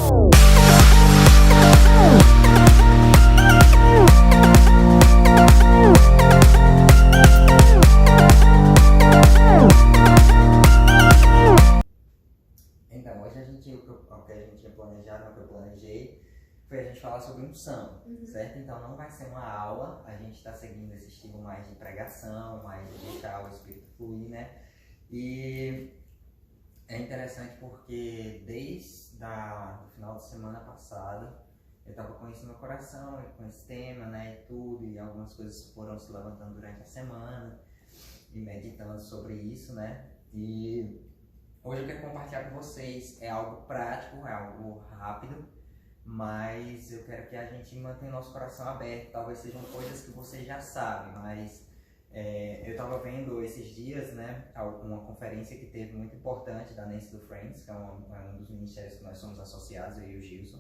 Então, hoje o que a gente tinha planejado, o que eu planejei, foi a gente falar sobre unção, certo? Então não vai ser uma aula, a gente está seguindo esse estilo mais de pregação, mais de deixar o Espírito fluir, né? E é interessante porque desde o final de semana passada, eu estava com isso no meu coração, com esse tema, né, e tudo, e algumas coisas foram se levantando durante a semana, e meditando sobre isso, né? E hoje eu quero compartilhar com vocês, é algo prático, é algo rápido, mas eu quero que a gente mantenha nosso coração aberto. Talvez sejam coisas que você já sabe, mas eu estava vendo esses dias, né, uma conferência que teve muito importante da Nancy do Friends, que é um dos ministérios que nós somos associados, eu e o Gilson,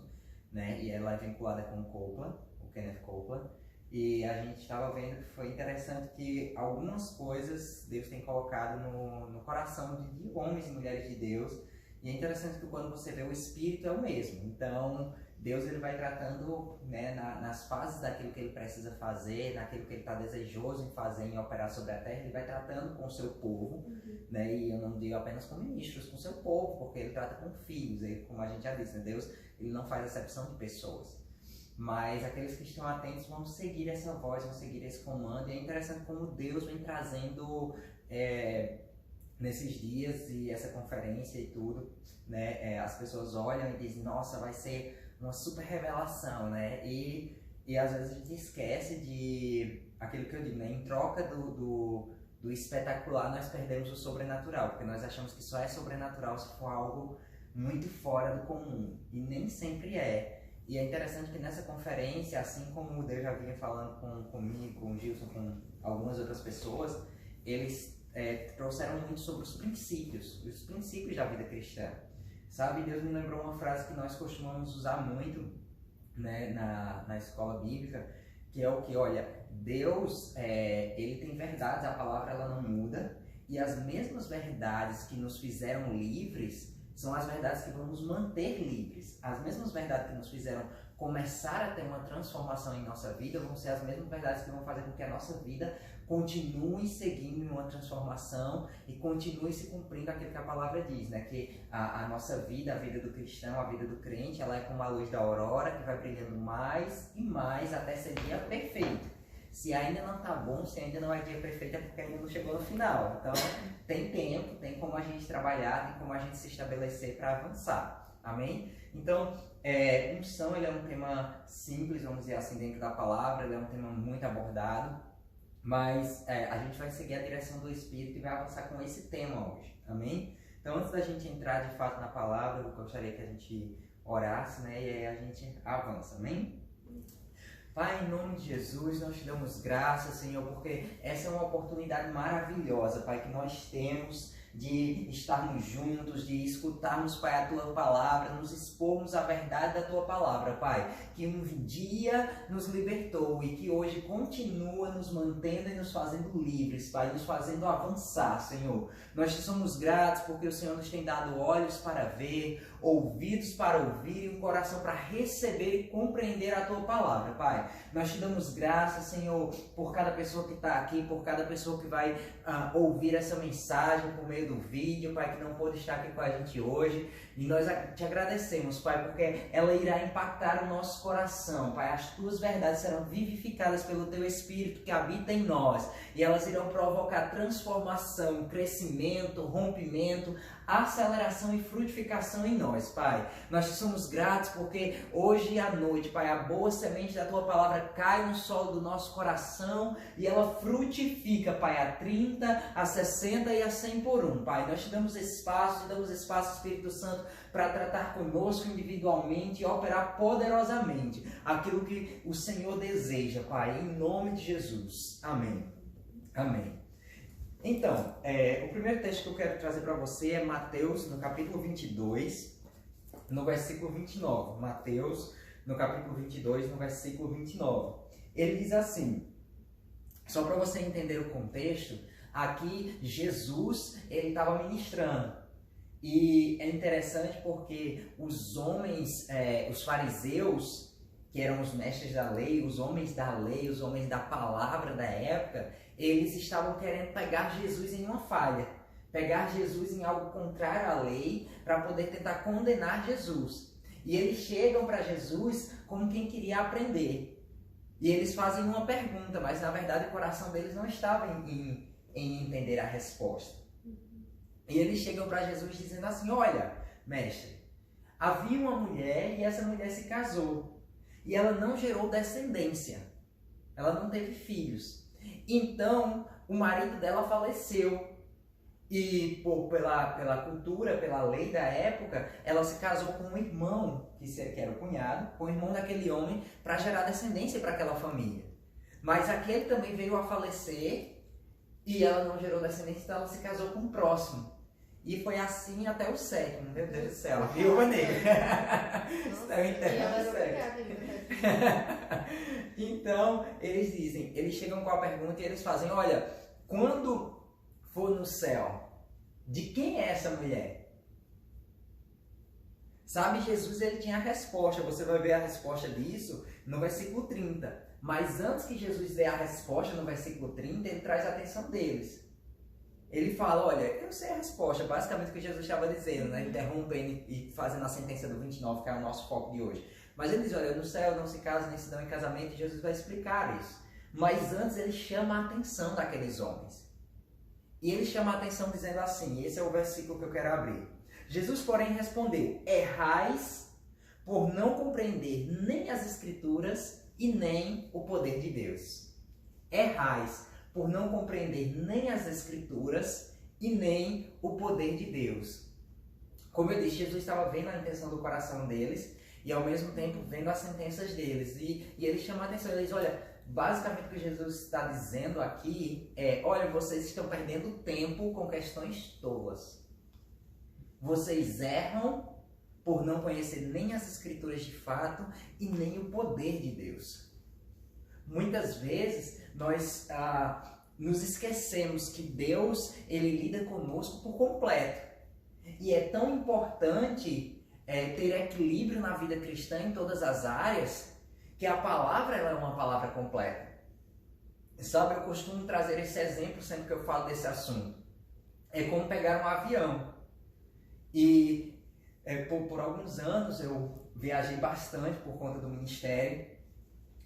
né, e ela é vinculada com o Kenneth Copeland, e a gente estava vendo que foi interessante que algumas coisas Deus tem colocado no coração de homens e mulheres de Deus, e é interessante que quando você vê o Espírito é o mesmo. Então Deus ele vai tratando, né, nas fases daquilo que ele precisa fazer, naquilo que ele está desejoso em fazer, em operar sobre a terra, ele vai tratando com o seu povo, né, e eu não digo apenas com ministros, com o seu povo, porque ele trata com filhos, ele, como a gente já disse, né, Deus ele não faz acepção de pessoas. Mas aqueles que estão atentos vão seguir essa voz, vão seguir esse comando. E é interessante como Deus vem trazendo nesses dias e essa conferência e tudo, né? As pessoas olham e dizem, nossa, vai ser uma super revelação, né? E às vezes a gente esquece de aquilo que eu digo, né? Em troca do espetacular, nós perdemos o sobrenatural, porque nós achamos que só é sobrenatural se for algo muito fora do comum. E nem sempre é. E é interessante que nessa conferência, assim como o Deus já vinha falando comigo, com o Gilson, com algumas outras pessoas, eles trouxeram muito sobre os princípios da vida cristã. Sabe, Deus me lembrou uma frase que nós costumamos usar muito, né, na escola bíblica, que é o que, olha, Deus, ele tem verdades, a palavra ela não muda, e as mesmas verdades que nos fizeram livres são as verdades que vão nos manter livres. As mesmas verdades que nos fizeram começar a ter uma transformação em nossa vida vão ser as mesmas verdades que vão fazer com que a nossa vida continue seguindo em uma transformação e continue se cumprindo aquilo que a palavra diz, né? Que a nossa vida, a vida do cristão, a vida do crente, ela é como a luz da aurora que vai brilhando mais e mais até ser dia perfeito. Se ainda não tá bom, se ainda não é dia perfeito, é porque ainda não chegou no final. Então, tem tempo, tem como a gente trabalhar, tem como a gente se estabelecer para avançar. Amém? Então, unção, ele é um tema simples, vamos dizer assim, dentro da palavra, ele é um tema muito abordado, mas a gente vai seguir a direção do Espírito e vai avançar com esse tema hoje. Amém? Então, antes da gente entrar de fato na palavra, eu gostaria que a gente orasse, né? E aí a gente avança. Amém? Pai, em nome de Jesus, nós te damos graças, Senhor, porque essa é uma oportunidade maravilhosa, Pai, que nós temos de estarmos juntos, de escutarmos, Pai, a Tua palavra, nos expormos à verdade da Tua palavra, Pai, que um dia nos libertou e que hoje continua nos mantendo e nos fazendo livres, Pai, nos fazendo avançar, Senhor. Nós te somos gratos porque o Senhor nos tem dado olhos para ver, ouvidos para ouvir e um coração para receber e compreender a Tua palavra, Pai. Nós te damos graças, Senhor, por cada pessoa que está aqui, por cada pessoa que vai ouvir essa mensagem por meio do vídeo, Pai, que não pôde estar aqui com a gente hoje. E nós te agradecemos, Pai, porque ela irá impactar o nosso coração, Pai. As Tuas verdades serão vivificadas pelo Teu Espírito que habita em nós. E elas irão provocar transformação, crescimento, rompimento, aceleração e frutificação em nós, Pai. Nós te somos gratos porque hoje à noite, Pai, a boa semente da Tua palavra cai no solo do nosso coração e ela frutifica, Pai, a 30, a 60 e a 100 por um, Pai. Nós te damos espaço, Espírito Santo, para tratar conosco individualmente e operar poderosamente aquilo que o Senhor deseja, Pai, em nome de Jesus. Amém. Amém. Então, o primeiro texto que eu quero trazer para você é Mateus, no capítulo 22, no versículo 29. Mateus, no capítulo 22, no versículo 29. Ele diz assim, só para você entender o contexto, aqui Jesus, ele estava ministrando. E é interessante porque os homens, os fariseus, que eram os mestres da lei, os homens da lei, os homens da palavra da época, eles estavam querendo pegar Jesus em uma falha, pegar Jesus em algo contrário à lei, para poder tentar condenar Jesus. E eles chegam para Jesus como quem queria aprender. E eles fazem uma pergunta, mas na verdade o coração deles não estava em entender a resposta. E eles chegam para Jesus dizendo assim: olha, mestre, havia uma mulher e essa mulher se casou. E ela não gerou descendência. Ela não teve filhos. Então, o marido dela faleceu. E pela cultura, pela lei da época, ela se casou com um irmão, que era o cunhado, com o irmão daquele homem, para gerar descendência para aquela família. Mas aquele também veio a falecer e ela não gerou descendência, então ela se casou com o próximo. E foi assim até o sétimo, meu Deus do céu, viúva negra. Então, eles chegam com a pergunta e eles fazem: olha, quando for no céu, de quem é essa mulher? Sabe, Jesus ele tinha a resposta, você vai ver a resposta disso no versículo 30. Mas antes que Jesus dê a resposta no versículo 30, ele traz a atenção deles. Ele fala: olha, eu sei a resposta, basicamente o que Jesus estava dizendo, né? Interrompendo e fazendo a sentença do 29, que é o nosso foco de hoje. Mas ele diz: olha, no céu não se casa nem se dão em casamento, e Jesus vai explicar isso. Mas antes ele chama a atenção daqueles homens. E ele chama a atenção dizendo assim, esse é o versículo que eu quero abrir. Jesus, porém, respondeu: errais por não compreender nem as Escrituras e nem o poder de Deus. Errais por não compreender nem as Escrituras e nem o poder de Deus. Como eu disse, Jesus estava vendo a intenção do coração deles e ao mesmo tempo vendo as sentenças deles. E ele chama a atenção, ele diz: olha, basicamente o que Jesus está dizendo aqui é: olha, vocês estão perdendo tempo com questões tolas. Vocês erram por não conhecer nem as Escrituras de fato e nem o poder de Deus. Muitas vezes nós nos esquecemos que Deus ele lida conosco por completo. E é tão importante ter equilíbrio na vida cristã em todas as áreas, que a palavra ela é uma palavra completa. Sabe, eu costumo trazer esse exemplo sempre que eu falo desse assunto. É como pegar um avião. E por alguns anos eu viajei bastante por conta do ministério.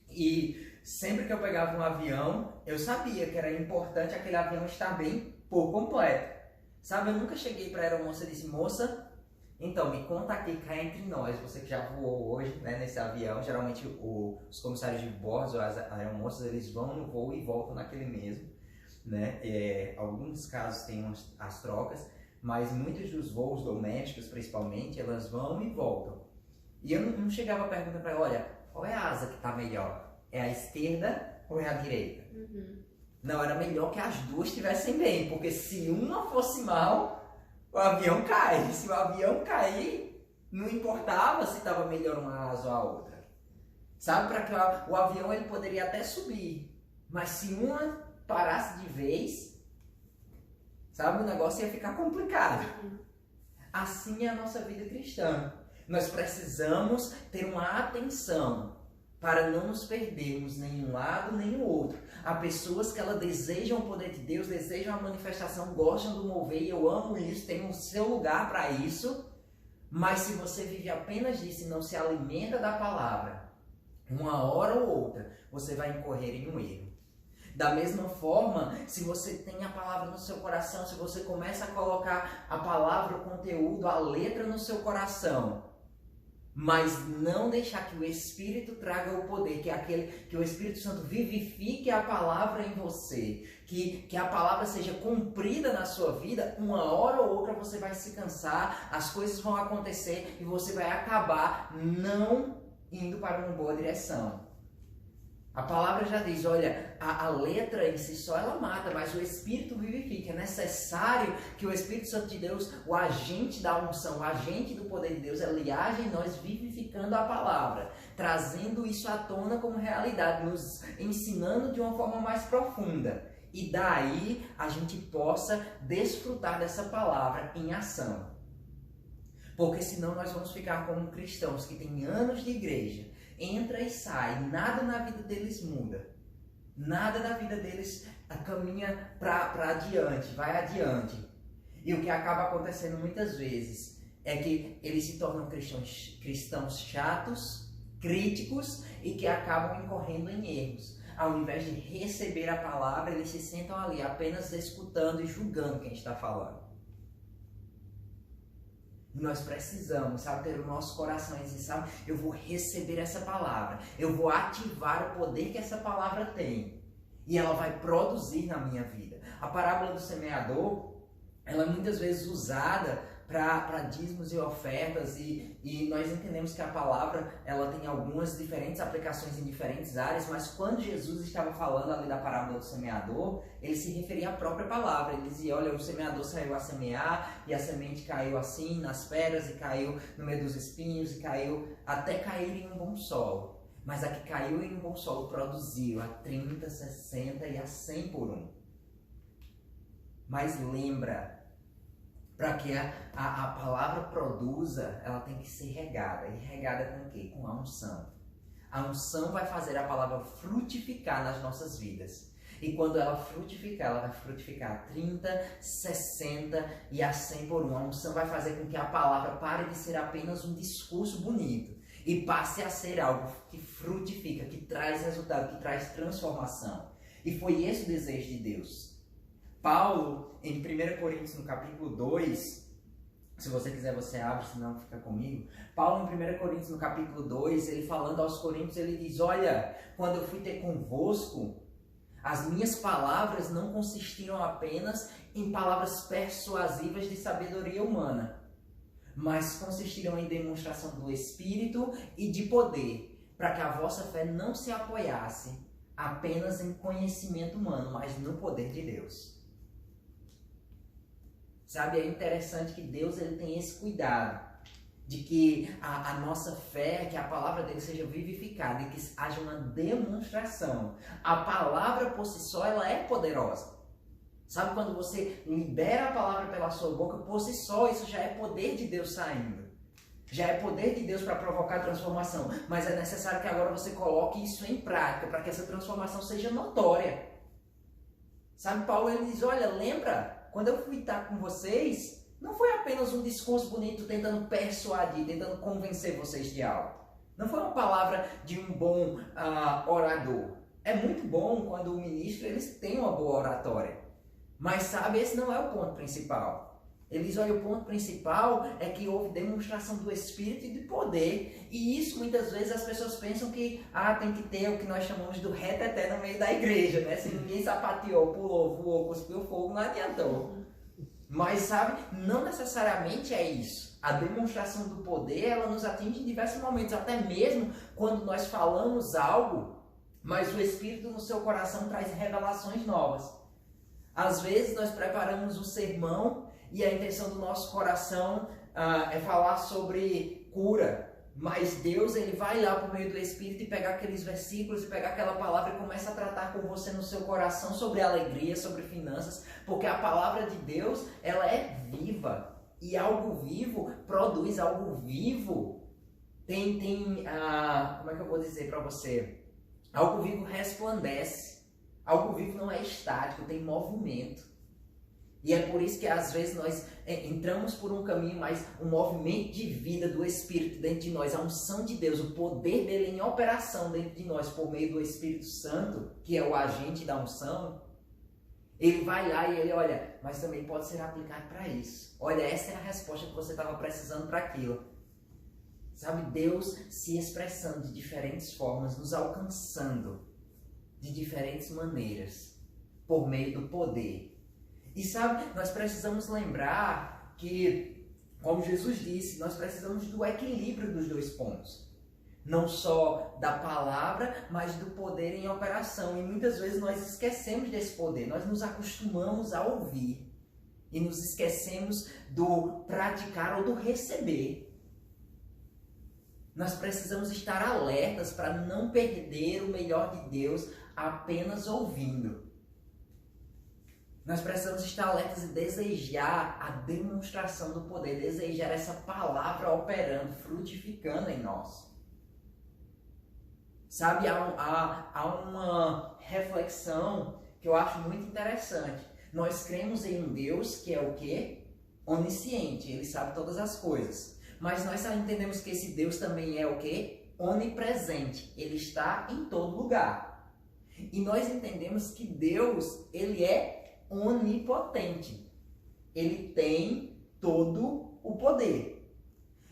E sempre que eu pegava um avião, eu sabia que era importante aquele avião estar bem por completo. Sabe, eu nunca cheguei para a aeromoça e disse: moça, então me conta aqui, cá entre nós, você que já voou hoje, né, nesse avião. Geralmente os comissários de bordo, as aeromoças, eles vão no voo e voltam naquele mesmo, né? Alguns casos tem as trocas, mas muitos dos voos domésticos, principalmente, elas vão e voltam. E eu não chegava a perguntar para ela: olha, qual é a asa que está melhor? É a esquerda ou é a direita? Não, era melhor que as duas estivessem bem, porque se uma fosse mal, o avião cai. Se o avião cair, não importava se estava melhor uma asa ou a outra. Sabe, para que o avião ele poderia até subir, mas se uma parasse de vez, sabe, o negócio ia ficar complicado. Assim é a nossa vida cristã. Nós precisamos ter uma atenção para não nos perdermos nem um lado nem o outro. Há pessoas que elas desejam o poder de Deus, desejam a manifestação, gostam do mover, e eu amo isso, tem o seu lugar para isso, mas se você vive apenas disso e não se alimenta da palavra, uma hora ou outra, você vai incorrer em um erro. Da mesma forma, se você tem a palavra no seu coração, se você começa a colocar a palavra, o conteúdo, a letra no seu coração, mas não deixar que o Espírito traga o poder, que o Espírito Santo vivifique a palavra em você, que a palavra seja cumprida na sua vida, uma hora ou outra você vai se cansar, as coisas vão acontecer e você vai acabar não indo para uma boa direção. A palavra já diz: olha, a letra em si só ela mata, mas o Espírito vivifica. É necessário que o Espírito Santo de Deus, o agente da unção, o agente do poder de Deus, ele age em nós vivificando a palavra, trazendo isso à tona como realidade, nos ensinando de uma forma mais profunda. E daí a gente possa desfrutar dessa palavra em ação. Porque senão nós vamos ficar como cristãos que têm anos de igreja, entra e sai, nada na vida deles muda. Nada da vida deles caminha para adiante, vai adiante. E o que acaba acontecendo muitas vezes é que eles se tornam cristãos chatos, críticos e que acabam incorrendo em erros. Ao invés de receber a palavra, eles se sentam ali apenas escutando e julgando quem está falando. Nós precisamos, sabe, ter o nosso coração e dizer, sabe, eu vou receber essa palavra, eu vou ativar o poder que essa palavra tem e ela vai produzir na minha vida. A parábola do semeador, ela é muitas vezes usada para dízimos e ofertas e nós entendemos que a palavra ela tem algumas diferentes aplicações em diferentes áreas, mas quando Jesus estava falando ali da parábola do semeador, ele se referia à própria palavra. Ele dizia, olha, o semeador saiu a semear e a semente caiu assim nas pedras e caiu no meio dos espinhos e caiu até cair em um bom solo. Mas a que caiu em um bom solo produziu a 30, 60 e a 100 por um. Mas lembra, para que a palavra produza, ela tem que ser regada. E regada com o quê? Com a unção. A unção vai fazer a palavra frutificar nas nossas vidas. E quando ela frutificar, ela vai frutificar a 30, 60 e a 100 por um. A unção vai fazer com que a palavra pare de ser apenas um discurso bonito e passe a ser algo que frutifica, que traz resultado, que traz transformação. E foi esse o desejo de Deus. Paulo, em 1 Coríntios, no capítulo 2, se você quiser você abre, senão fica comigo. Paulo, em 1 Coríntios, no capítulo 2, ele falando aos coríntios, ele diz, olha, quando eu fui ter convosco, as minhas palavras não consistiram apenas em palavras persuasivas de sabedoria humana, mas consistiram em demonstração do Espírito e de poder, para que a vossa fé não se apoiasse apenas em conhecimento humano, mas no poder de Deus. Sabe, é interessante que Deus ele tem esse cuidado de que a nossa fé, que a palavra dele seja vivificada e que haja uma demonstração. A palavra por si só, ela é poderosa. Sabe, quando você libera a palavra pela sua boca, por si só, isso já é poder de Deus saindo. Já é poder de Deus para provocar transformação. Mas é necessário que agora você coloque isso em prática, para que essa transformação seja notória. Sabe, Paulo ele diz, olha, lembra... Quando eu fui estar com vocês, não foi apenas um discurso bonito tentando persuadir, tentando convencer vocês de algo. Não foi uma palavra de um bom orador. É muito bom quando o ministro eles tem uma boa oratória. Mas sabe, esse não é o ponto principal. Ele diz, olha, o ponto principal é que houve demonstração do Espírito e de poder. E isso muitas vezes as pessoas pensam que tem que ter o que nós chamamos do reteté no meio da igreja, né? Se ninguém sapateou, pulou, voou, cuspiu fogo, não adiantou. Mas sabe, não necessariamente é isso. A demonstração do poder, ela nos atinge em diversos momentos, até mesmo quando nós falamos algo, mas o Espírito no seu coração traz revelações novas. Às vezes nós preparamos um sermão e a intenção do nosso coração é falar sobre cura. Mas Deus ele vai lá por meio do Espírito e pegar aqueles versículos e pegar aquela palavra e começa a tratar com você no seu coração sobre alegria, sobre finanças. Porque a palavra de Deus ela é viva. E algo vivo produz algo vivo. Como é que eu vou dizer para você? Algo vivo resplandece. Algo vivo não é estático, tem movimento. E é por isso que às vezes nós entramos por um caminho, mas o movimento de vida do Espírito dentro de nós, a unção de Deus, o poder dele em operação dentro de nós por meio do Espírito Santo, que é o agente da unção, ele vai lá e ele olha, mas também pode ser aplicado para isso. Olha, essa é a resposta que você estava precisando para aquilo. Sabe, Deus se expressando de diferentes formas, nos alcançando de diferentes maneiras, por meio do poder. E sabe, nós precisamos lembrar que, como Jesus disse, nós precisamos do equilíbrio dos dois pontos. Não só da palavra, mas do poder em operação. E muitas vezes nós esquecemos desse poder, nós nos acostumamos a ouvir. E nos esquecemos do praticar ou do receber. Nós precisamos estar alertas para não perder o melhor de Deus apenas ouvindo. Nós precisamos estar alertas e desejar a demonstração do poder, desejar essa palavra operando, frutificando em nós. Sabe, há uma reflexão que eu acho muito interessante. Nós cremos em um Deus que é o quê? Onisciente, Ele sabe todas as coisas. Mas nós entendemos que esse Deus também é o quê? Onipresente, Ele está em todo lugar. E nós entendemos que Deus, Ele é onipotente. Ele tem todo o poder.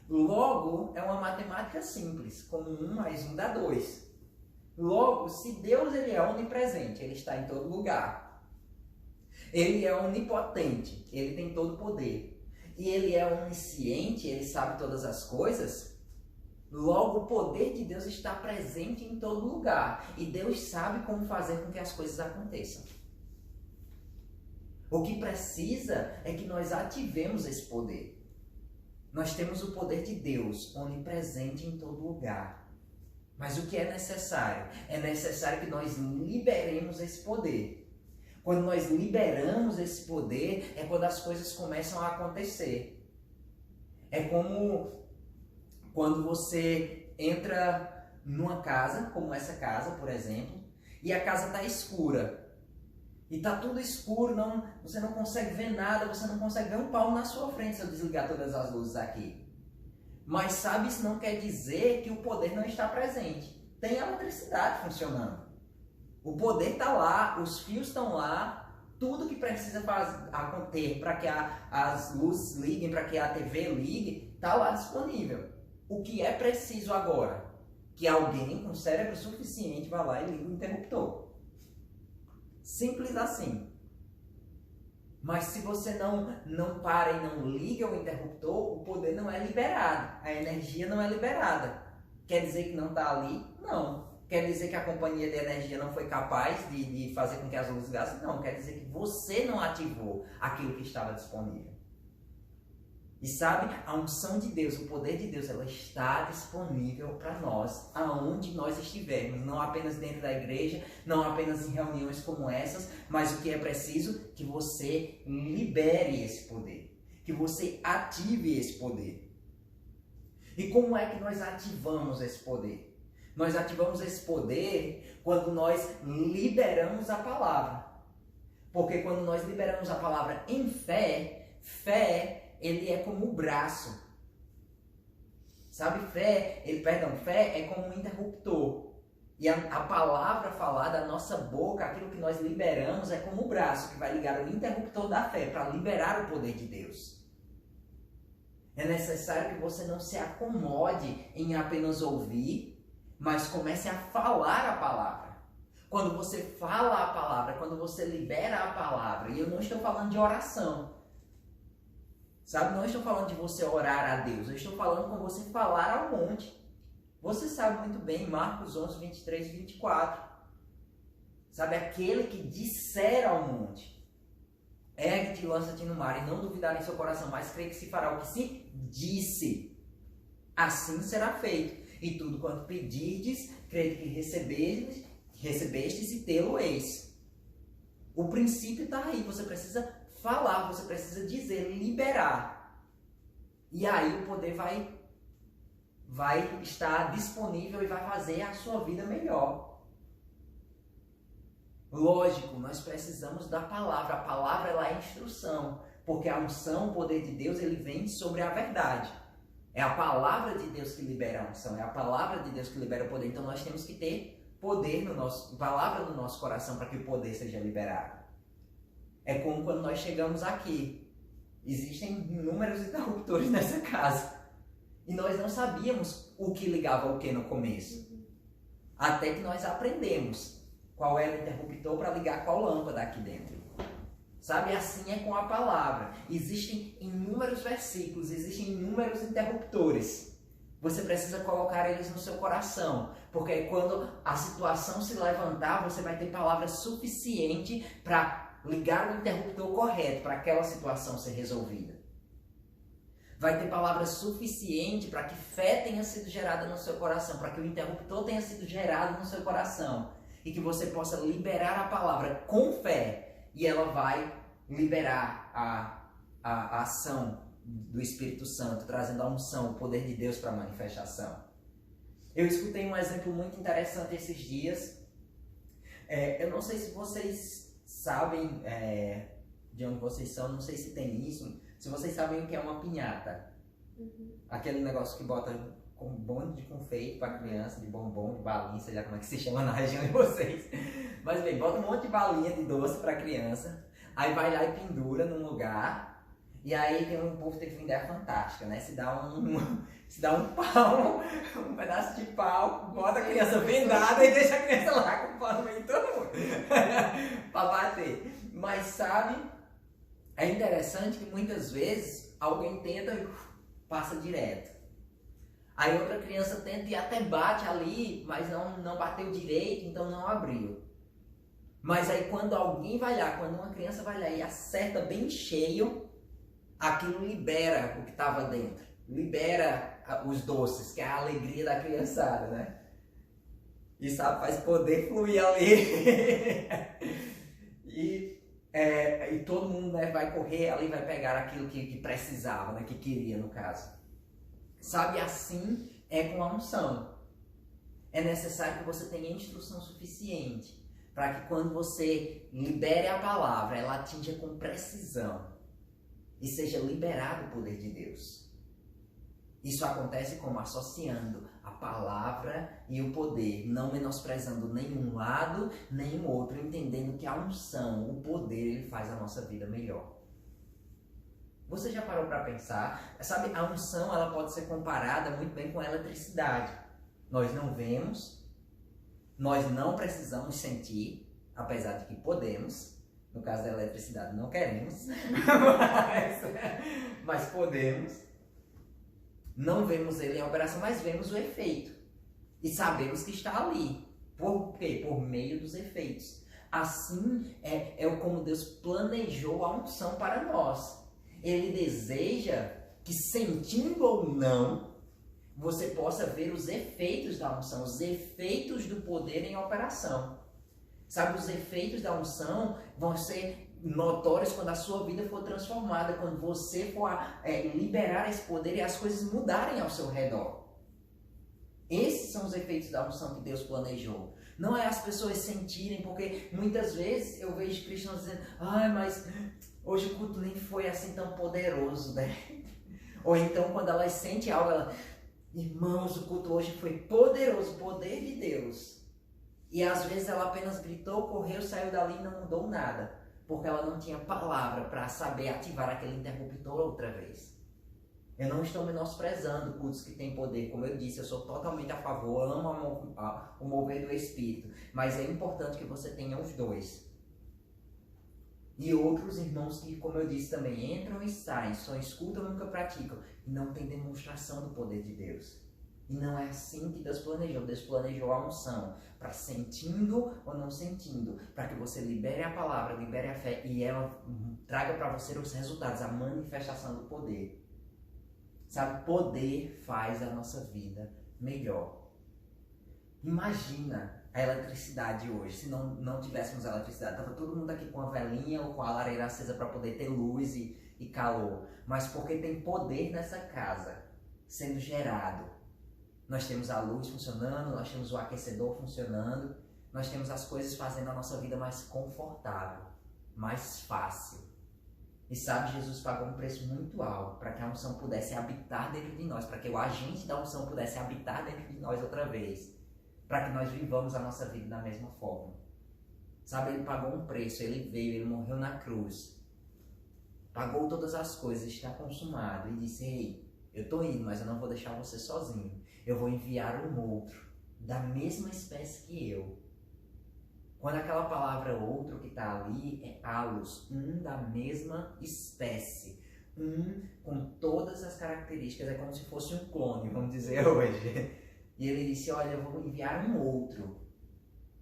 Logo, é uma matemática simples, como 1 mais 1 dá 2. Logo, se Deus ele é onipresente, Ele está em todo lugar. Ele é onipotente, Ele tem todo o poder. E Ele é onisciente, Ele sabe todas as coisas. Logo, o poder de Deus está presente em todo lugar. E Deus sabe como fazer com que as coisas aconteçam. O que precisa é que nós ativemos esse poder. Nós temos o poder de Deus onipresente em todo lugar. Mas o que é necessário? É necessário que nós liberemos esse poder. Quando nós liberamos esse poder, é quando as coisas começam a acontecer. É como quando você entra numa casa, como essa casa, por exemplo, e a casa está escura. E está tudo escuro, você não consegue ver nada, você não consegue ver um palmo na sua frente se eu desligar todas as luzes aqui. Mas sabe, isso não quer dizer que o poder não está presente. Tem a eletricidade funcionando. O poder está lá, os fios estão lá, tudo que precisa acontecer para que as luzes liguem, para que a TV ligue, está lá disponível. O que é preciso agora? Que alguém com cérebro suficiente vá lá e ligue o interruptor. Simples assim. Mas se você não para e não liga o interruptor, o poder não é liberado. A energia não é liberada. Quer dizer que não está ali? Não. Quer dizer que a companhia de energia não foi capaz de fazer com que as luzes ligassem? Não. Quer dizer que você não ativou aquilo que estava disponível. E sabe, a unção de Deus, o poder de Deus, ela está disponível para nós, aonde nós estivermos, não apenas dentro da igreja, não apenas em reuniões como essas, mas o que é preciso? Que você libere esse poder, que você ative esse poder. E como é que nós ativamos esse poder? Nós ativamos esse poder quando nós liberamos a palavra. Porque quando nós liberamos a palavra em fé, ele é como o braço. Sabe, fé é como um interruptor. E a palavra falada, a nossa boca, aquilo que nós liberamos é como o braço que vai ligar o interruptor da fé para liberar o poder de Deus. É necessário que você não se acomode em apenas ouvir, mas comece a falar a palavra. Quando você fala a palavra, quando você libera a palavra, e eu não estou falando de oração, sabe, não estou falando de você orar a Deus, eu estou falando com você falar ao monte. Você sabe muito bem, Marcos 11, 23 e 24. Sabe, aquele que disser ao monte, ergue-te e lança-te no mar, e não duvidar em seu coração, mas crê que se fará o que se disse, assim será feito. E tudo quanto pedirdes, crede que recebestes e tê-lo-eis. O princípio está aí, você precisa falar, você precisa dizer, liberar. E aí o poder vai estar disponível e vai fazer a sua vida melhor. Lógico, nós precisamos da palavra. A palavra ela é instrução, porque a unção, o poder de Deus, ele vem sobre a verdade. É a palavra de Deus que libera a unção, é a palavra de Deus que libera o poder. Então nós temos que ter poder palavra no nosso coração para que o poder seja liberado. É como quando nós chegamos aqui. Existem inúmeros interruptores nessa casa. E nós não sabíamos o que ligava o que no começo. Até que nós aprendemos qual era o interruptor para ligar qual lâmpada aqui dentro. Sabe, assim é com a palavra. Existem inúmeros versículos, existem inúmeros interruptores. Você precisa colocar eles no seu coração. Porque quando a situação se levantar, você vai ter palavra suficiente para ligar o interruptor correto para aquela situação ser resolvida. Vai ter palavra suficiente para que fé tenha sido gerada no seu coração, para que o interruptor tenha sido gerado no seu coração e que você possa liberar a palavra com fé e ela vai liberar a ação do Espírito Santo, trazendo a unção, o poder de Deus para a manifestação. Eu escutei um exemplo muito interessante esses dias. Eu não sei se vocês sabem de onde vocês são, não sei se tem isso, se vocês sabem o que é uma pinhata. Aquele negócio que bota com um monte de confeito para criança, de bombom, de balinha, sei lá como é que se chama na região de vocês. Mas bem, bota um monte de balinha de doce para criança, aí vai lá e pendura num lugar. E aí tem um povo que teve uma ideia fantástica, né? Se dá um pau, um pedaço de pau, bota a criança vendada e deixa a criança lá com o pau no meio de todo mundo pra bater. Mas sabe, é interessante que muitas vezes alguém tenta e passa direto. Aí outra criança tenta e até bate ali, mas não bateu direito, então não abriu. Mas aí quando uma criança vai lá e acerta bem cheio, aquilo libera o que estava dentro, libera os doces, que é a alegria da criançada, né? E sabe, faz poder fluir ali. E todo mundo, né, vai correr ali, vai pegar aquilo que precisava, né, que queria no caso. Sabe, assim é com a unção. É necessário que você tenha instrução suficiente para que quando você libere a palavra, ela atinja com precisão e seja liberado o poder de Deus. Isso acontece como associando a palavra e o poder, não menosprezando nenhum lado, nem o outro, entendendo que a unção, o poder, ele faz a nossa vida melhor. Você já parou para pensar? Sabe, a unção ela pode ser comparada muito bem com a eletricidade. Nós não vemos, nós não precisamos sentir, apesar de que podemos. No caso da eletricidade, não queremos, mas podemos. Não vemos ele em operação, mas vemos o efeito. E sabemos que está ali. Por quê? Por meio dos efeitos. Assim é como Deus planejou a unção para nós. Ele deseja que, sentindo ou não, você possa ver os efeitos da unção, os efeitos do poder em operação. Sabe, os efeitos da unção vão ser notórios quando a sua vida for transformada, quando você for liberar esse poder e as coisas mudarem ao seu redor. Esses são os efeitos da unção que Deus planejou. Não é as pessoas sentirem, porque muitas vezes eu vejo cristãos dizendo: mas hoje o culto nem foi assim tão poderoso, né? Ou então quando elas sentem algo, irmãos, o culto hoje foi poderoso, poder de Deus. E às vezes ela apenas gritou, correu, saiu dali e não mudou nada. Porque ela não tinha palavra para saber ativar aquele interruptor outra vez. Eu não estou menosprezando cultos que têm poder. Como eu disse, eu sou totalmente a favor, amo o mover do Espírito. Mas é importante que você tenha os dois. E outros irmãos que, como eu disse também, entram e saem, só escutam, nunca praticam. E não tem demonstração do poder de Deus. E não é assim que Deus planejou. Deus planejou a unção para, sentindo ou não sentindo, para que você libere a palavra, libere a fé e ela traga para você os resultados, a manifestação do poder. Sabe, poder faz a nossa vida melhor. Imagina a eletricidade hoje, se não tivéssemos eletricidade. Estava todo mundo aqui com a velinha ou com a lareira acesa para poder ter luz e calor. Mas porque tem poder nessa casa sendo gerado. Nós temos a luz funcionando, nós temos o aquecedor funcionando, nós temos as coisas fazendo a nossa vida mais confortável, mais fácil. E sabe, Jesus pagou um preço muito alto para que a unção pudesse habitar dentro de nós, para que o agente da unção pudesse habitar dentro de nós outra vez, para que nós vivamos a nossa vida da mesma forma. Sabe, ele pagou um preço, ele veio, ele morreu na cruz, pagou todas as coisas, está consumado, e disse: ei, eu estou indo, mas eu não vou deixar você sozinho. Eu vou enviar um outro, da mesma espécie que eu. Quando aquela palavra outro que está ali é alus, da mesma espécie. Com todas as características, é como se fosse um clone, vamos dizer hoje. E ele disse: olha, eu vou enviar um outro.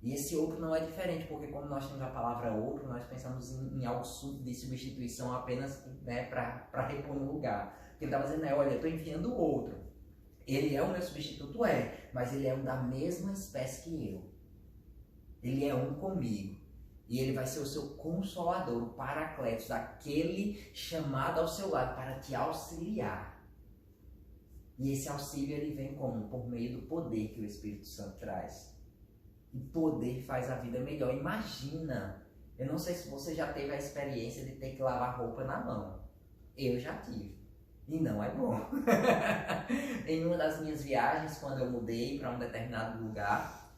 E esse outro não é diferente, porque como nós temos a palavra outro, nós pensamos em algo de substituição apenas, né, para repor um lugar. Ele estava dizendo: olha, eu estou enviando outro. Ele é o meu substituto, mas ele é um da mesma espécie que eu. Ele é um comigo. E ele vai ser o seu consolador, o paracletos, aquele chamado ao seu lado para te auxiliar. E esse auxílio ele vem como? Por meio do poder que o Espírito Santo traz. E poder faz a vida melhor. Imagina, eu não sei se você já teve a experiência de ter que lavar roupa na mão. Eu já tive. E não é bom. Em uma das minhas viagens, quando eu mudei para um determinado lugar,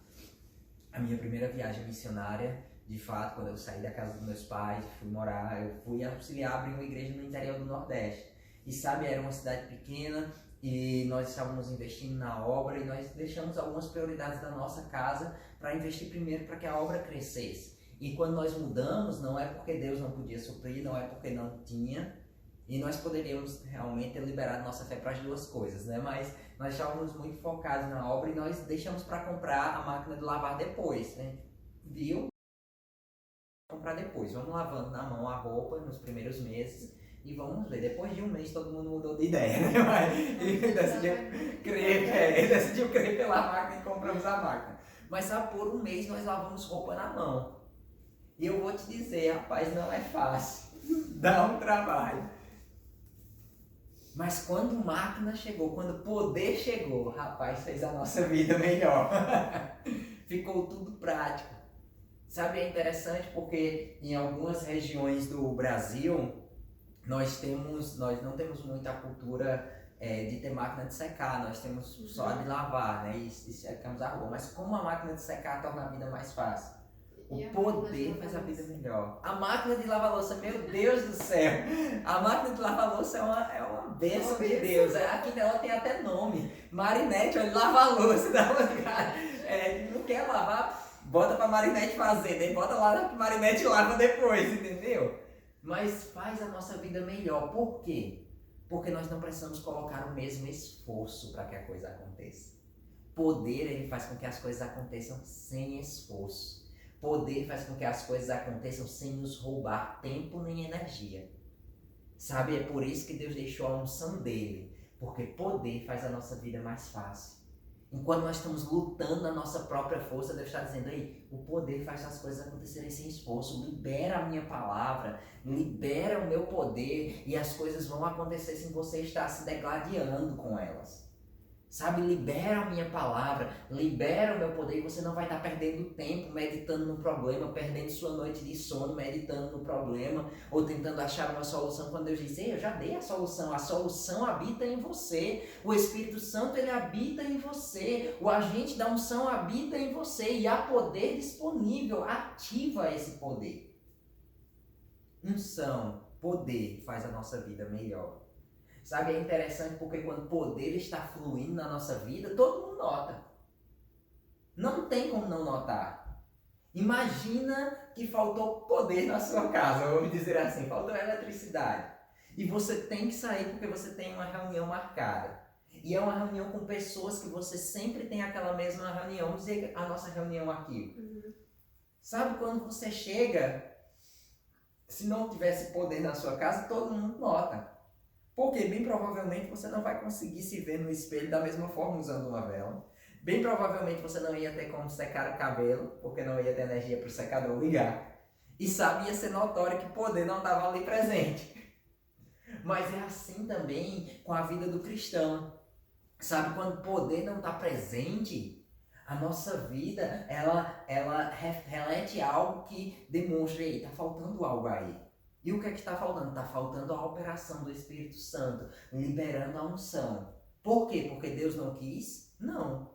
a minha primeira viagem missionária, de fato, quando eu saí da casa dos meus pais, fui morar, eu fui auxiliar, abrir uma igreja no interior do Nordeste. E sabe, era uma cidade pequena e nós estávamos investindo na obra e nós deixamos algumas prioridades da nossa casa para investir primeiro para que a obra crescesse. E quando nós mudamos, não é porque Deus não podia suprir, não é porque não tinha, e nós poderíamos realmente ter liberado nossa fé para as duas coisas, né? Mas nós estávamos muito focados na obra e nós deixamos para comprar a máquina de lavar depois, né? Viu? Comprar depois. Vamos lavando na mão a roupa nos primeiros meses e vamos ver. Depois de um mês todo mundo mudou de ideia, né? Mas ele decidiu crer pela máquina e compramos a máquina. Mas sabe, por um mês nós lavamos roupa na mão. E eu vou te dizer, rapaz, não é fácil. Dá um trabalho. Mas quando máquina chegou, quando poder chegou, rapaz, fez a nossa vida melhor. Ficou tudo prático. Sabe, é interessante porque em algumas regiões do Brasil, nós não temos muita cultura de ter máquina de secar, nós temos só a de lavar, né? E secamos a roupa. Mas como a máquina de secar torna a vida mais fácil? O poder faz a vida melhor. A máquina de lavar louça, meu Deus do céu! A máquina de lavar louça é uma bênção de Deus. Aqui ela tem até nome. Marinette, olha, lava louça. Não quer lavar, bota pra Marinette fazer, né? Bota lá que Marinette lava depois, entendeu? Mas faz a nossa vida melhor. Por quê? Porque nós não precisamos colocar o mesmo esforço para que a coisa aconteça. Poder, ele faz com que as coisas aconteçam sem esforço. Poder faz com que as coisas aconteçam sem nos roubar tempo nem energia. Sabe, é por isso que Deus deixou a unção dele. Porque poder faz a nossa vida mais fácil. Enquanto nós estamos lutando na nossa própria força, Deus está dizendo aí, o poder faz as coisas acontecerem sem esforço. Libera a minha palavra, libera o meu poder e as coisas vão acontecer sem você estar se degladiando com elas. Sabe, libera a minha palavra, libera o meu poder e você não vai estar perdendo tempo meditando no problema, perdendo sua noite de sono meditando no problema ou tentando achar uma solução quando Deus diz, eu já dei a solução habita em você, o Espírito Santo ele habita em você, o agente da unção habita em você e há poder disponível, ativa esse poder. Unção, poder faz a nossa vida melhor. Sabe, é interessante porque quando o poder está fluindo na nossa vida, todo mundo nota. Não tem como não notar. Imagina que faltou poder na sua casa, vamos dizer assim, faltou eletricidade. E você tem que sair porque você tem uma reunião marcada. E é uma reunião com pessoas que você sempre tem aquela mesma reunião, vamos dizer a nossa reunião aqui. Sabe, quando você chega, se não tivesse poder na sua casa, todo mundo nota. Porque bem provavelmente você não vai conseguir se ver no espelho da mesma forma usando uma vela. Bem provavelmente você não ia ter como secar o cabelo, porque não ia ter energia para o secador ligar. E sabe, ia ser notório que o poder não estava ali presente. Mas é assim também com a vida do cristão. Sabe, quando o poder não está presente, a nossa vida, ela reflete algo que demonstra, está faltando algo aí. E o que é que está faltando? Está faltando a operação do Espírito Santo, liberando a unção. Por quê? Porque Deus não quis? Não.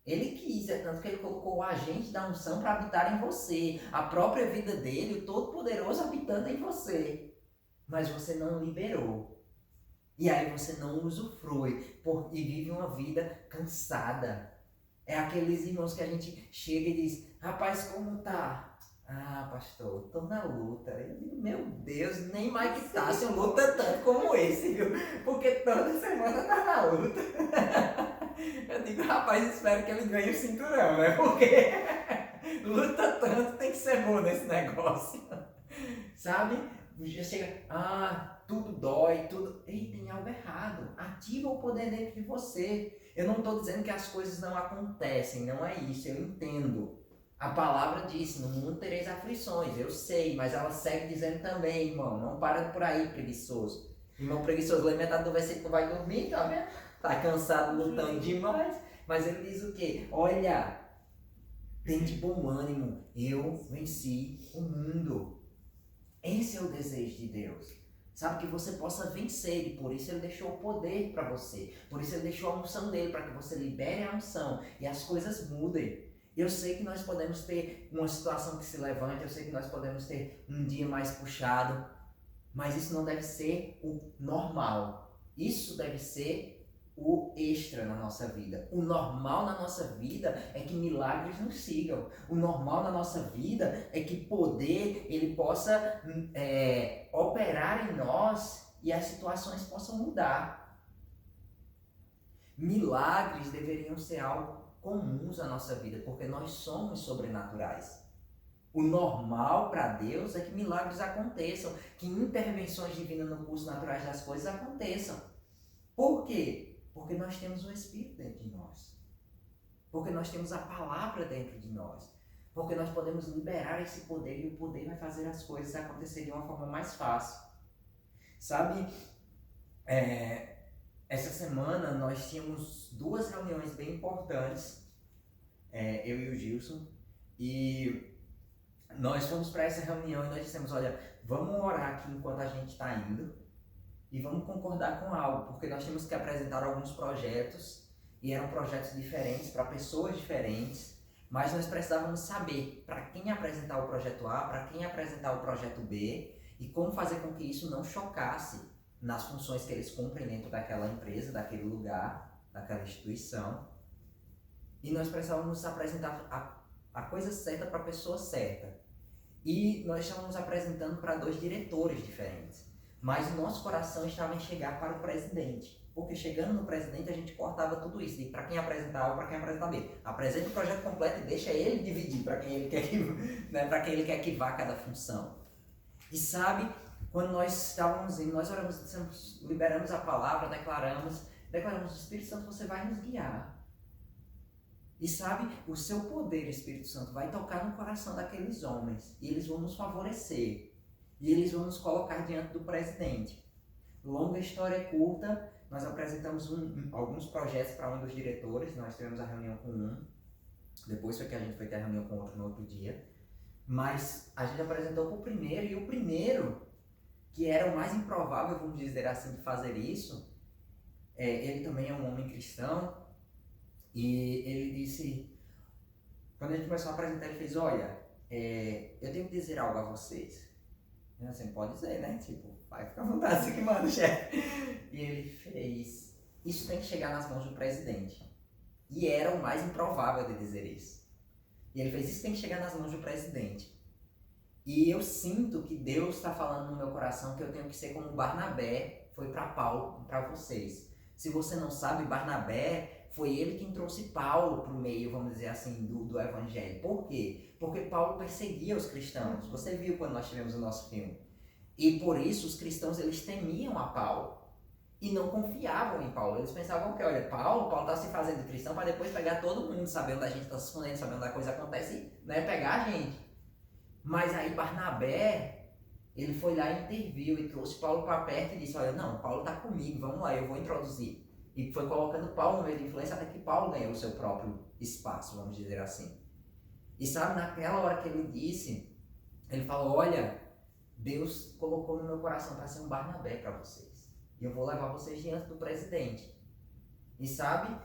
Ele quis, é tanto que ele colocou o agente da unção para habitar em você. A própria vida dele, o Todo-Poderoso habitando em você. Mas você não liberou. E aí você não usufrui e vive uma vida cansada. É aqueles irmãos que a gente chega e diz, rapaz, como tá? Ah, pastor, tô na luta. Eu digo, meu Deus, nem Mike Tyson luta tanto como esse, viu? Porque toda semana tá na luta. Eu digo, rapaz, espero que ele ganhe o cinturão, né? Porque luta tanto, tem que ser bom nesse negócio. Sabe? Já chega, tudo dói, tudo... Ei, tem algo errado. Ativa o poder dentro de você. Eu não estou dizendo que as coisas não acontecem, não é isso, eu entendo. A palavra diz, no mundo tereis aflições, eu sei, mas ela segue dizendo também, irmão, não para por aí, preguiçoso. Irmão preguiçoso, lê metade do versículo, vai dormir, tá vendo? Tá cansado, lutando demais. Mas ele diz o quê? Olha, tem de bom ânimo, eu venci o mundo. Esse é o desejo de Deus. Sabe, que você possa vencer, e por isso ele deixou o poder para você. Por isso ele deixou a unção dele, para que você libere a unção e as coisas mudem. Eu sei que nós podemos ter uma situação que se levante, eu sei que nós podemos ter um dia mais puxado, mas isso não deve ser o normal. Isso deve ser o extra na nossa vida. O normal na nossa vida é que milagres nos sigam. O normal na nossa vida é que poder ele possa operar em nós e as situações possam mudar. Milagres deveriam ser algo comuns à nossa vida, porque nós somos sobrenaturais. O normal para Deus é que milagres aconteçam, que intervenções divinas no curso naturais das coisas aconteçam. Por quê? Porque nós temos o Espírito dentro de nós. Porque nós temos a palavra dentro de nós. Porque nós podemos liberar esse poder e o poder vai fazer as coisas acontecerem de uma forma mais fácil. Sabe, essa semana nós tínhamos 2 reuniões bem importantes, eu e o Gilson, e nós fomos para essa reunião e nós dissemos, olha, vamos orar aqui enquanto a gente está indo e vamos concordar com algo, porque nós temos que apresentar alguns projetos e eram projetos diferentes para pessoas diferentes, mas nós precisávamos saber para quem apresentar o projeto A, para quem apresentar o projeto B e como fazer com que isso não chocasse nas funções que eles cumprem dentro daquela empresa, daquele lugar, daquela instituição. E nós precisávamos apresentar a coisa certa para a pessoa certa. E nós estávamos apresentando para 2 diretores diferentes. Mas o nosso coração estava em chegar para o presidente. Porque chegando no presidente a gente cortava tudo isso. E para quem apresentar A ou para quem apresentar B. Apresenta o projeto completo e deixa ele dividir para quem ele quer que, né, para quem ele quer que vá cada função. E sabe, quando nós estávamos indo, nós oramos, liberamos a palavra, declaramos, o Espírito Santo, você vai nos guiar. E sabe, o seu poder, Espírito Santo, vai tocar no coração daqueles homens. E eles vão nos favorecer. E eles vão nos colocar diante do presidente. Longa história curta, nós apresentamos alguns projetos para um dos diretores. Nós tivemos a reunião com um. Depois foi que a gente foi ter a reunião com outro no outro dia. Mas a gente apresentou para o primeiro. E o primeiro, que era o mais improvável, vamos dizer assim, de fazer isso, ele também é um homem cristão. E ele disse, quando a gente começou a apresentar, ele fez, olha, eu tenho que dizer algo a vocês. Eu assim, pode dizer, né? Tipo, vai ficar à vontade, você que manda, chefe. E ele fez, isso tem que chegar nas mãos do presidente. E era o mais improvável de dizer isso. E ele fez, isso tem que chegar nas mãos do presidente. E eu sinto que Deus está falando no meu coração que eu tenho que ser como Barnabé foi para Paulo, para vocês. Se você não sabe, Barnabé foi ele quem trouxe Paulo para o meio, vamos dizer assim, do evangelho. Por quê? Porque Paulo perseguia os cristãos. Você viu quando nós tivemos o nosso filme. E por isso os cristãos, eles temiam a Paulo. E não confiavam em Paulo. Eles pensavam que, olha, Paulo está se fazendo cristão para depois pegar todo mundo, saber onde a gente está se escondendo, saber onde a coisa acontece, né, pegar a gente. Mas aí Barnabé, ele foi lá e interviu e trouxe Paulo para perto e disse, olha, não, Paulo está comigo, vamos lá, eu vou introduzir. E foi colocando Paulo no meio de influência até que Paulo ganhou o seu próprio espaço, vamos dizer assim. E sabe, naquela hora que ele disse, ele falou, olha, Deus colocou no meu coração para ser um Barnabé para vocês. E eu vou levar vocês diante do presidente. E sabe,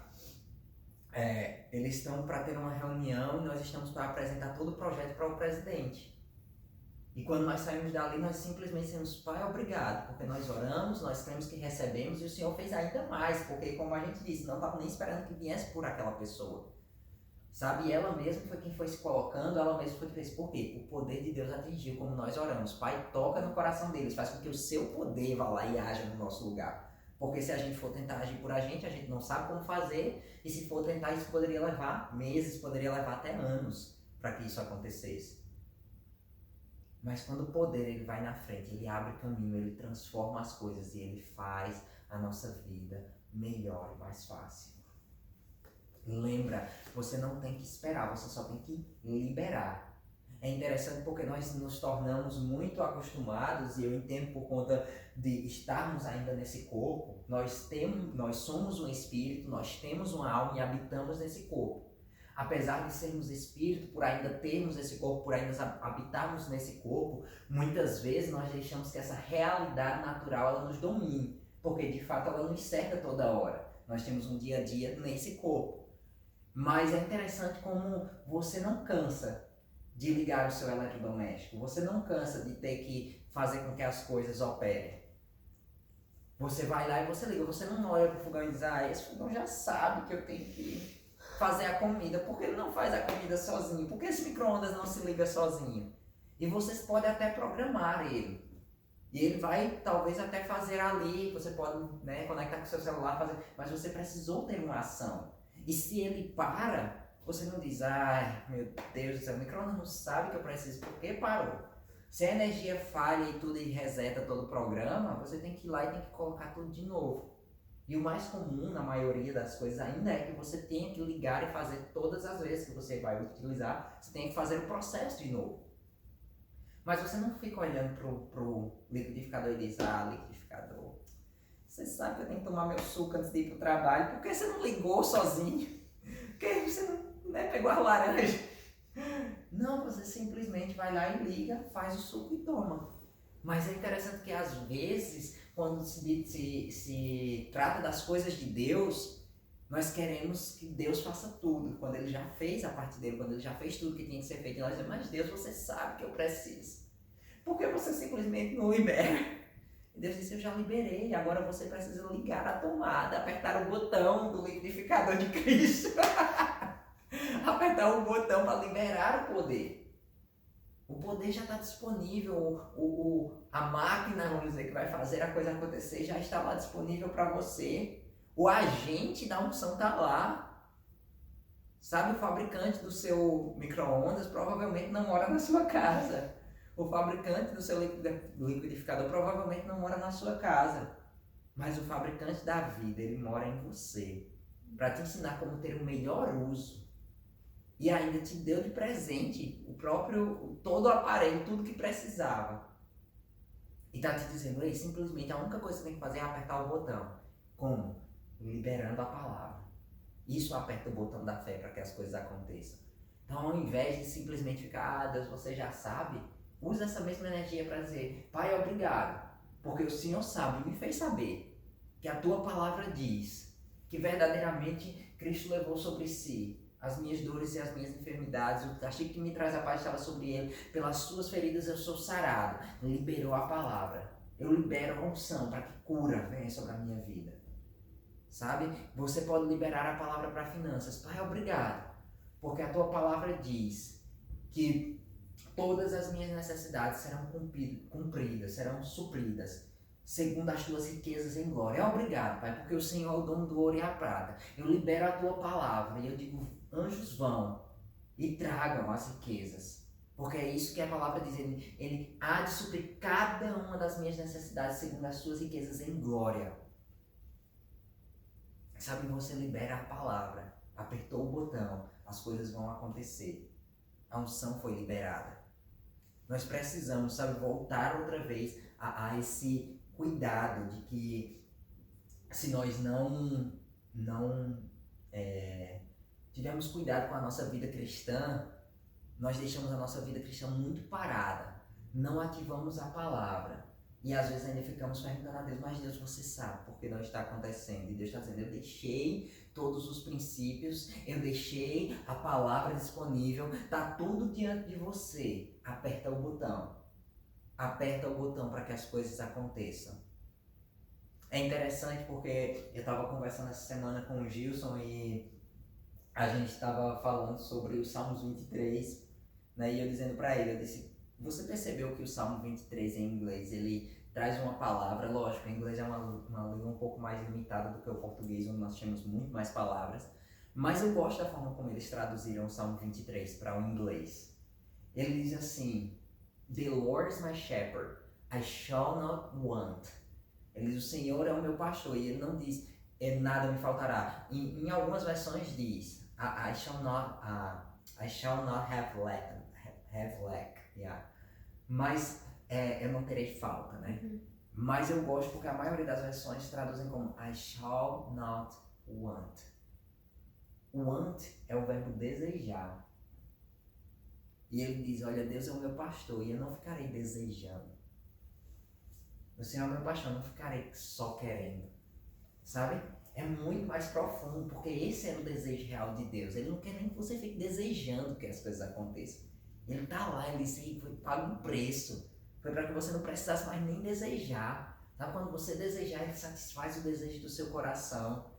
eles estão para ter uma reunião e nós estamos para apresentar todo o projeto para o presidente. E quando nós saímos dali, nós simplesmente dissemos, Pai, obrigado, porque nós oramos, nós cremos que recebemos e o Senhor fez ainda mais, porque como a gente disse, não estava nem esperando que viesse por aquela pessoa. Sabe, e ela mesma foi quem foi se colocando, ela mesma foi quem fez. Por quê? O poder de Deus atingiu, como nós oramos. Pai, toca no coração deles, faz com que o seu poder vá lá e haja no nosso lugar. Porque se a gente for tentar agir por a gente não sabe como fazer, e se for tentar, isso poderia levar meses, poderia levar até anos para que isso acontecesse. Mas quando o poder ele vai na frente, ele abre caminho, ele transforma as coisas e ele faz a nossa vida melhor e mais fácil. Lembra, você não tem que esperar, você só tem que liberar. É interessante porque nós nos tornamos muito acostumados, e eu entendo por conta de estarmos ainda nesse corpo, nós somos um espírito, nós temos uma alma e habitamos nesse corpo. Apesar de sermos espírito, por ainda termos esse corpo, por ainda habitarmos nesse corpo, muitas vezes nós deixamos que essa realidade natural ela nos domine, porque de fato ela nos cerca toda hora. Nós temos um dia a dia nesse corpo. Mas é interessante como você não cansa de ligar o seu eletrodoméstico. Você não cansa de ter que fazer com que as coisas operem. Você vai lá e você liga. Você não olha para o fogão e diz, esse fogão já sabe que eu tenho que fazer a comida. Por que ele não faz a comida sozinho? Por que esse micro-ondas não se liga sozinho? E vocês podem até programar ele. E ele vai talvez até fazer ali. Você pode conectar com o seu celular, fazer, mas você precisou ter uma ação. E se ele para, você não diz, meu Deus do céu, o micro-ondas não sabe que eu preciso, porque parou. Se a energia falha e tudo e reseta todo o programa, você tem que ir lá e tem que colocar tudo de novo. E o mais comum, na maioria das coisas, ainda é que você tenha que ligar e fazer todas as vezes que você vai utilizar, você tem que fazer o processo de novo. Mas você não fica olhando pro liquidificador e diz, liquidificador, você sabe que eu tenho que tomar meu suco antes de ir pro trabalho, por que você não ligou sozinho? Por que você não pegou a laranja? Não, você simplesmente vai lá e liga, faz o suco e toma. Mas é interessante que às vezes, quando se trata das coisas de Deus, nós queremos que Deus faça tudo, quando Ele já fez a parte dele, quando Ele já fez tudo que tinha que ser feito. E nós dizemos, mas Deus, você sabe que eu preciso. Por que você simplesmente não libera? E Deus disse, eu já liberei, agora você precisa ligar a tomada, apertar o botão do liquidificador de Cristo. Apertar o botão para liberar o poder. O poder já está disponível, a máquina, vamos dizer, que vai fazer a coisa acontecer, já está lá disponível para você. O agente da unção está lá. Sabe, o fabricante do seu micro-ondas provavelmente não mora na sua casa. O fabricante do seu liquidificador provavelmente não mora na sua casa. Mas o fabricante da vida, ele mora em você. Para te ensinar como ter o melhor uso. E ainda te deu de presente todo o aparelho, tudo que precisava. E está te dizendo, simplesmente a única coisa que você tem que fazer é apertar o botão. Como? Liberando a palavra. Isso aperta o botão da fé para que as coisas aconteçam. Então, ao invés de simplesmente ficar, Deus, você já sabe, usa essa mesma energia para dizer, Pai, obrigado, porque o Senhor sabe, me fez saber que a tua palavra diz que verdadeiramente Cristo levou sobre si as minhas dores e as minhas enfermidades, o castigo que me traz a paz estava sobre ele, pelas suas feridas eu sou sarado. Liberou a palavra. Eu libero a unção para que cura venha sobre a minha vida. Sabe? Você pode liberar a palavra para finanças. Pai, obrigado, porque a tua palavra diz que todas as minhas necessidades serão cumpridas, serão supridas, segundo as tuas riquezas em glória. Obrigado, Pai, porque o Senhor é o dono do ouro e a prata. Eu libero a tua palavra e eu digo, anjos vão e tragam as riquezas. Porque é isso que a palavra diz, ele há de suprir cada uma das minhas necessidades segundo as suas riquezas em glória. Sabe, você libera a palavra, apertou o botão, as coisas vão acontecer. A unção foi liberada. Nós precisamos, sabe, voltar outra vez a esse cuidado de que se nós não tivermos cuidado com a nossa vida cristã, nós deixamos a nossa vida cristã muito parada, não ativamos a palavra e às vezes ainda ficamos perguntando a Deus, mas Deus, você sabe por que não está acontecendo? E Deus está dizendo, eu deixei todos os princípios, eu deixei a palavra disponível, está tudo diante de você, aperta o botão para que as coisas aconteçam. É interessante porque eu estava conversando essa semana com o Gilson e a gente estava falando sobre o Salmos 23, né? E eu dizendo para ele, eu disse, você percebeu que o Salmo 23 em inglês, ele traz uma palavra, lógico, em inglês é uma língua um pouco mais limitada do que o português, onde nós temos muito mais palavras, mas eu gosto da forma como eles traduziram o Salmo 23 para o inglês. Ele diz assim, The Lord is my shepherd, I shall not want. Ele diz, o Senhor é o meu pastor, e ele não diz, nada me faltará. Em algumas versões diz, I shall not have lack, yeah. Mas eu não terei falta, né? Mas eu gosto porque a maioria das versões traduzem como I shall not want. Want é o verbo desejar. E ele diz, olha, Deus é o meu pastor e eu não ficarei desejando. O Senhor é o meu pastor, eu não ficarei só querendo. Sabe? É muito mais profundo, porque esse é o desejo real de Deus. Ele não quer nem que você fique desejando que as coisas aconteçam. Ele está lá, ele disse, foi pago um preço. Foi para que você não precisasse mais nem desejar. Sabe? Quando você desejar, ele satisfaz o desejo do seu coração.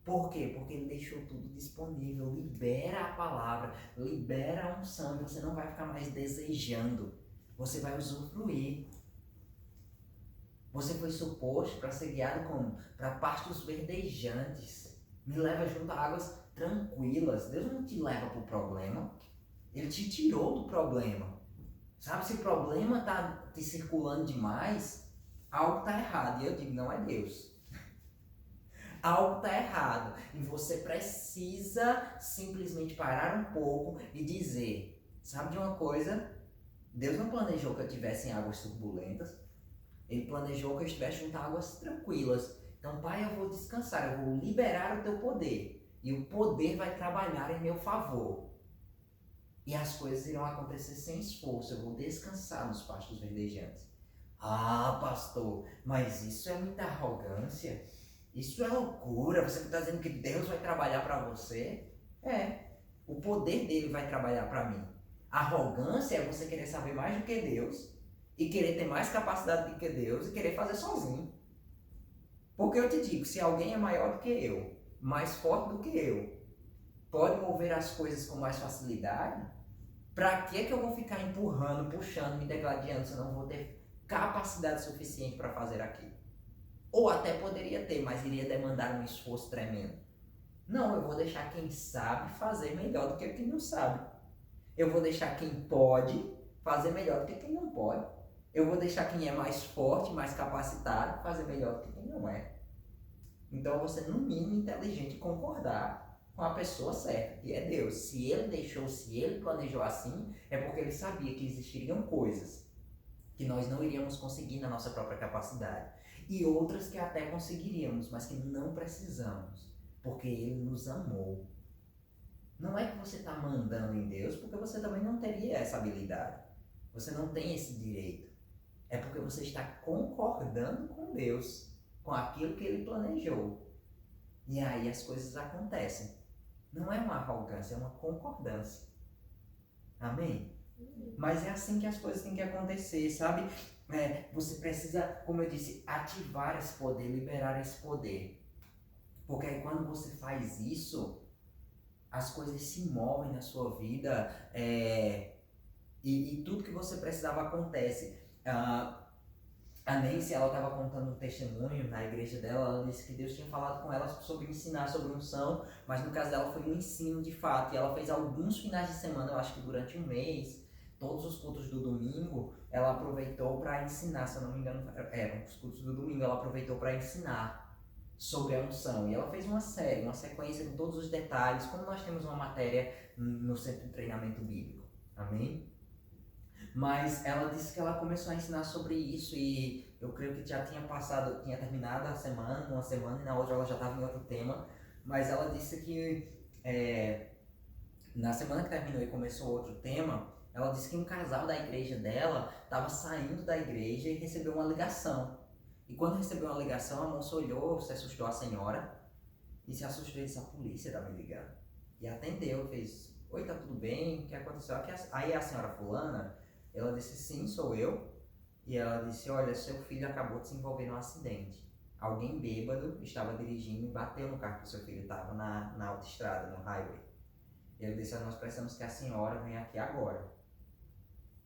Por quê? Porque ele deixou tudo disponível. Libera a palavra, libera a unção. Você não vai ficar mais desejando. Você vai usufruir. Você foi suposto para ser guiado como? Para pastos verdejantes. Me leva junto a águas tranquilas. Deus não te leva para o problema. Ele te tirou do problema. Sabe, se o problema está te circulando demais, algo está errado. E eu digo, não é Deus. Algo está errado. E você precisa simplesmente parar um pouco e dizer, sabe de uma coisa? Deus não planejou que eu estivesse em águas turbulentas. Ele planejou que eu estivesse junto a águas tranquilas. Então, Pai, eu vou descansar, eu vou liberar o teu poder. E o poder vai trabalhar em meu favor. E as coisas irão acontecer sem esforço. Eu vou descansar nos pastos verdejantes. Ah, pastor, mas isso é muita arrogância. Isso é loucura. Você está dizendo que Deus vai trabalhar para você? O poder dele vai trabalhar para mim. Arrogância é você querer saber mais do que Deus e querer ter mais capacidade do que Deus e querer fazer sozinho. Porque eu te digo, se alguém é maior do que eu, mais forte do que eu, pode mover as coisas com mais facilidade, para que eu vou ficar empurrando, puxando, me degladiando se eu não vou ter capacidade suficiente para fazer aquilo? Ou até poderia ter, mas iria demandar um esforço tremendo. Não, eu vou deixar quem sabe fazer melhor do que quem não sabe. Eu vou deixar quem pode fazer melhor do que quem não pode. Eu vou deixar quem é mais forte, mais capacitado, fazer melhor do que quem não é. Então eu vou ser no mínimo inteligente concordar com a pessoa certa, que é Deus. Se ele deixou, se ele planejou assim, é porque ele sabia que existiriam coisas que nós não iríamos conseguir na nossa própria capacidade. E outras que até conseguiríamos, mas que não precisamos, porque ele nos amou. Não é que você está mandando em Deus, porque você também não teria essa habilidade. Você não tem esse direito. É porque você está concordando com Deus, com aquilo que ele planejou. E aí as coisas acontecem. Não é uma arrogância, é uma concordância. Amém? Mas é assim que as coisas têm que acontecer, sabe? Você precisa, como eu disse, ativar esse poder, liberar esse poder. Porque aí quando você faz isso, as coisas se movem na sua vida e tudo que você precisava acontece. A Nancy, ela estava contando um testemunho na igreja dela, ela disse que Deus tinha falado com ela sobre ensinar sobre unção, mas no caso dela foi um ensino de fato, e ela fez alguns finais de semana, eu acho que durante um mês, todos os cultos do domingo, ela aproveitou para ensinar, se eu não me engano, eram os cultos do domingo, ela aproveitou para ensinar sobre a unção, e ela fez uma série, uma sequência com todos os detalhes, como nós temos uma matéria no Centro de Treinamento Bíblico, amém? Mas ela disse que ela começou a ensinar sobre isso e eu creio que já tinha terminado a semana, uma semana, e na outra ela já estava em outro tema, mas ela disse que na semana que terminou e começou outro tema, ela disse que um casal da igreja dela estava saindo da igreja e recebeu uma ligação. E quando recebeu uma ligação, a moça olhou, se assustou a senhora e se assustou e disse, a polícia está me ligando. E atendeu, fez, oi, tá tudo bem? O que aconteceu? Aí a senhora fulana, ela disse, sim, sou eu. E ela disse, olha, seu filho acabou de se envolver num acidente. Alguém bêbado estava dirigindo e bateu no carro que seu filho estava na autoestrada, no highway. E ele disse, nós precisamos que a senhora venha aqui agora.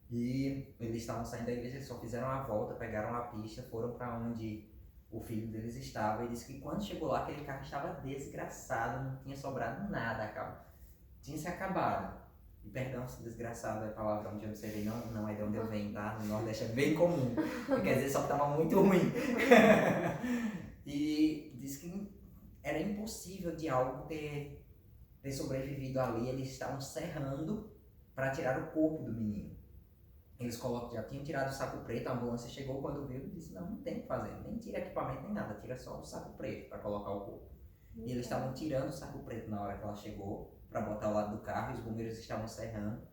E eles estavam saindo da igreja, eles só fizeram a volta, pegaram a pista, foram para onde o filho deles estava. E disse que quando chegou lá, aquele carro estava desgraçado, não tinha sobrado nada, tinha se acabado. E perdão se desgraçado é a palavra onde eu observei, não é de onde eu venho, tá? No Nordeste é bem comum, quer dizer, só que estava muito ruim. E disse que era impossível de algo ter sobrevivido ali. Eles estavam serrando para tirar o corpo do menino. Eles já tinham tirado o saco preto, a ambulância chegou quando viu e disse, não tem o que fazer, nem tira equipamento nem nada, tira só o saco preto para colocar o corpo. E eles estavam tirando o saco preto na hora que ela chegou, para botar ao lado do carro, e os bombeiros estavam serrando.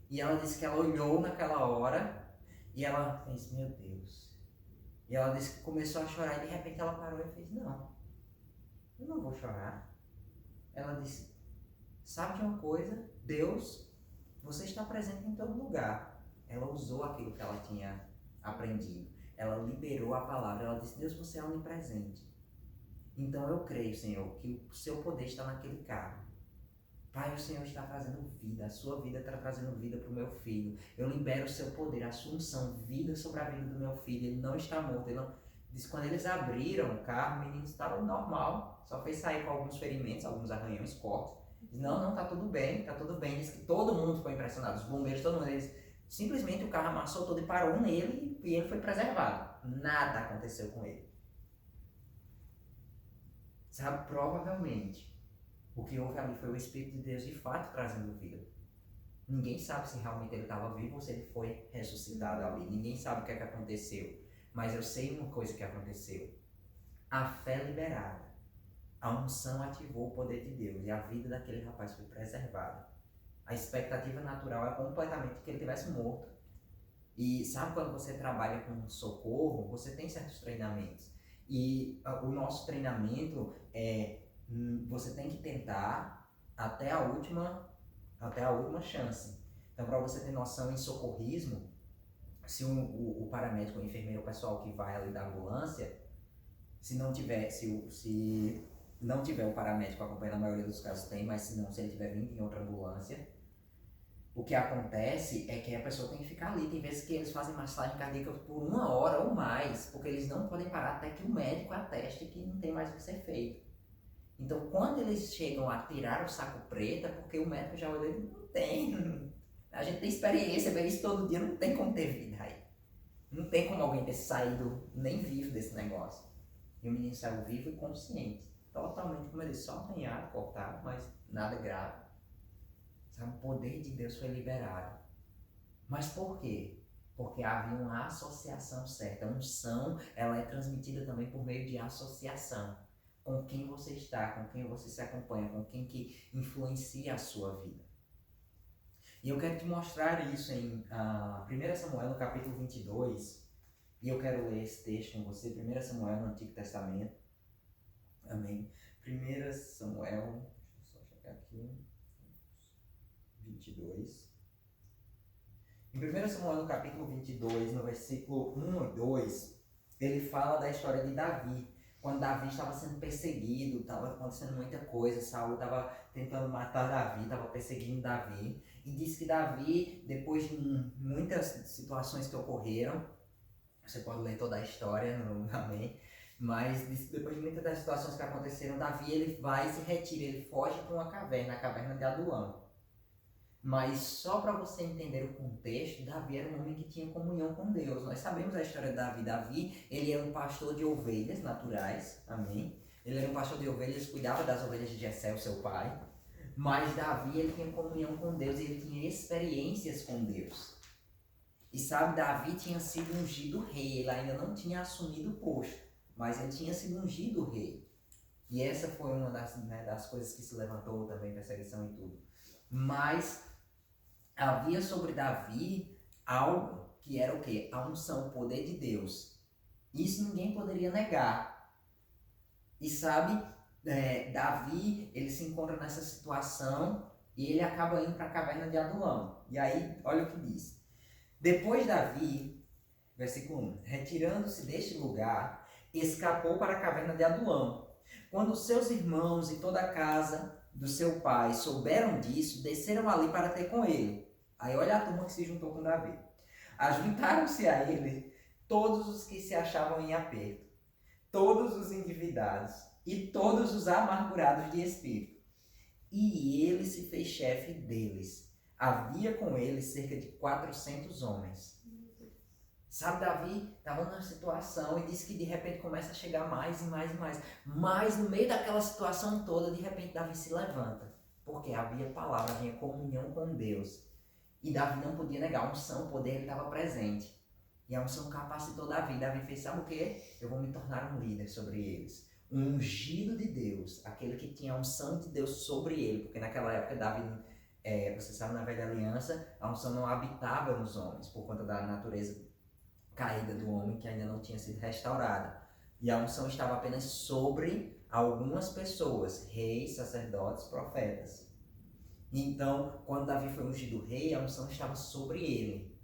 E ela disse que ela olhou naquela hora e ela fez, meu Deus. E ela disse que começou a chorar e de repente ela parou e fez, não, eu não vou chorar. Ela disse, sabe de uma coisa? Deus, você está presente em todo lugar. Ela usou aquilo que ela tinha aprendido. Ela liberou a palavra. Ela disse, Deus, você é onipresente. Então eu creio, Senhor, que o seu poder está naquele carro. Pai, o Senhor está trazendo vida. A sua vida está trazendo vida para o meu filho. Eu libero o seu poder, a sua unção, vida sobre a vida do meu filho. Ele não está morto. Ele não... Diz, quando eles abriram o carro, o menino estava normal. Só fez sair com alguns ferimentos, alguns arranhões, cortes. Diz, não, tá tudo bem, tá tudo bem. Diz que todo mundo ficou impressionado. Os bombeiros, todo mundo. Eles, simplesmente o carro amassou todo e parou nele e ele foi preservado. Nada aconteceu com ele. Sabe, provavelmente, o que houve ali foi o Espírito de Deus de fato trazendo vida. Ninguém sabe se realmente ele estava vivo ou se ele foi ressuscitado ali. Ninguém sabe o que é que aconteceu. Mas eu sei uma coisa que aconteceu. A fé liberada, a unção ativou o poder de Deus e a vida daquele rapaz foi preservada. A expectativa natural é completamente que ele tivesse morto. E sabe quando você trabalha com socorro, você tem certos treinamentos. E o nosso treinamento é, você tem que tentar até a última chance. Então, para você ter noção em socorrismo, se o paramédico, o enfermeiro, o pessoal que vai ali da ambulância, se não tiver o paramédico acompanhando, na maioria dos casos tem, mas se ele tiver vindo em outra ambulância, o que acontece é que a pessoa tem que ficar ali. Tem vezes que eles fazem massagem cardíaca por 1 hora ou mais, porque eles não podem parar até que o médico ateste que não tem mais o que ser feito. Então, quando eles chegam a tirar o saco preto, é porque o médico já olhou e diz, não tem. A gente tem experiência, vê isso todo dia, não tem como ter vida aí. Não tem como alguém ter saído nem vivo desse negócio. E o menino saiu vivo e consciente. Totalmente, como ele disse, só arranhado, cortado, mas nada grave. Sabe, o poder de Deus foi liberado. Mas por quê? Porque havia uma associação certa. A unção, ela é transmitida também por meio de associação. Com quem você está, com quem você se acompanha, com quem que influencia a sua vida. E eu quero te mostrar isso em 1 Samuel, no capítulo 22. E eu quero ler esse texto com você. 1 Samuel, no Antigo Testamento. Amém. 1 Samuel, deixa eu só checar aqui. 22. Em 1 Samuel, no capítulo 22, no versículo 1 e 2, ele fala da história de Davi. Quando Davi estava sendo perseguido, estava acontecendo muita coisa, Saul estava tentando matar Davi, estava perseguindo Davi. E diz que Davi, depois de muitas situações que ocorreram, você pode ler toda a história, amém? Mas depois de muitas das situações que aconteceram, Davi ele vai e se retira, ele foge para uma caverna, a caverna de Adulão. Mas só para você entender o contexto, Davi era um homem que tinha comunhão com Deus. Nós sabemos a história de Davi. Davi, ele era um pastor de ovelhas naturais, amém? Ele era um pastor de ovelhas, cuidava das ovelhas de Jessé, o seu pai. Mas Davi, ele tinha comunhão com Deus e ele tinha experiências com Deus. E sabe, Davi tinha sido ungido rei, ele ainda não tinha assumido o posto, mas ele tinha sido ungido rei. E essa foi uma das coisas que se levantou também, perseguição e tudo. Mas havia sobre Davi algo que era o quê? A unção, o poder de Deus. Isso ninguém poderia negar. E sabe, Davi, ele se encontra nessa situação e ele acaba indo para a caverna de Adulão. E aí, olha o que diz. Depois Davi, versículo 1, retirando-se deste lugar, escapou para a caverna de Adulão. Quando seus irmãos e toda a casa do seu pai souberam disso, desceram ali para ter com ele. Aí olha a turma que se juntou com Davi. Ajuntaram-se a ele todos os que se achavam em aperto, todos os endividados e todos os amargurados de espírito. E ele se fez chefe deles. Havia com ele cerca de 400 homens. Sabe, Davi estava numa situação e disse que de repente começa a chegar mais e mais e mais. Mas no meio daquela situação toda, de repente Davi se levanta. Porque havia palavra, havia comunhão com Deus. E Davi não podia negar a unção, o poder estava presente. E a unção capacitou Davi. Davi fez, sabe o quê? Eu vou me tornar um líder sobre eles. Um ungido de Deus, aquele que tinha a unção de Deus sobre ele. Porque naquela época Davi, você sabe, na velha aliança, a unção não habitava nos homens, por conta da natureza caída do homem que ainda não tinha sido restaurada. E a unção estava apenas sobre algumas pessoas, reis, sacerdotes, profetas. Então, quando Davi foi ungido rei, a unção estava sobre ele.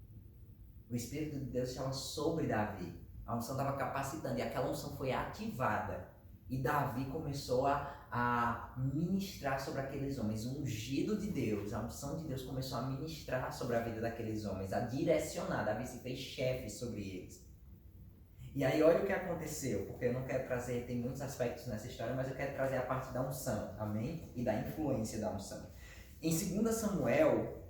O Espírito de Deus estava sobre Davi. A unção estava capacitando e aquela unção foi ativada. E Davi começou a ministrar sobre aqueles homens. O ungido de Deus, a unção de Deus começou a ministrar sobre a vida daqueles homens, a direcionar. Davi se fez chefe sobre eles. E aí olha o que aconteceu, porque eu não quero trazer, tem muitos aspectos nessa história, mas eu quero trazer a parte da unção, amém? E da influência da unção. Em 2 Samuel,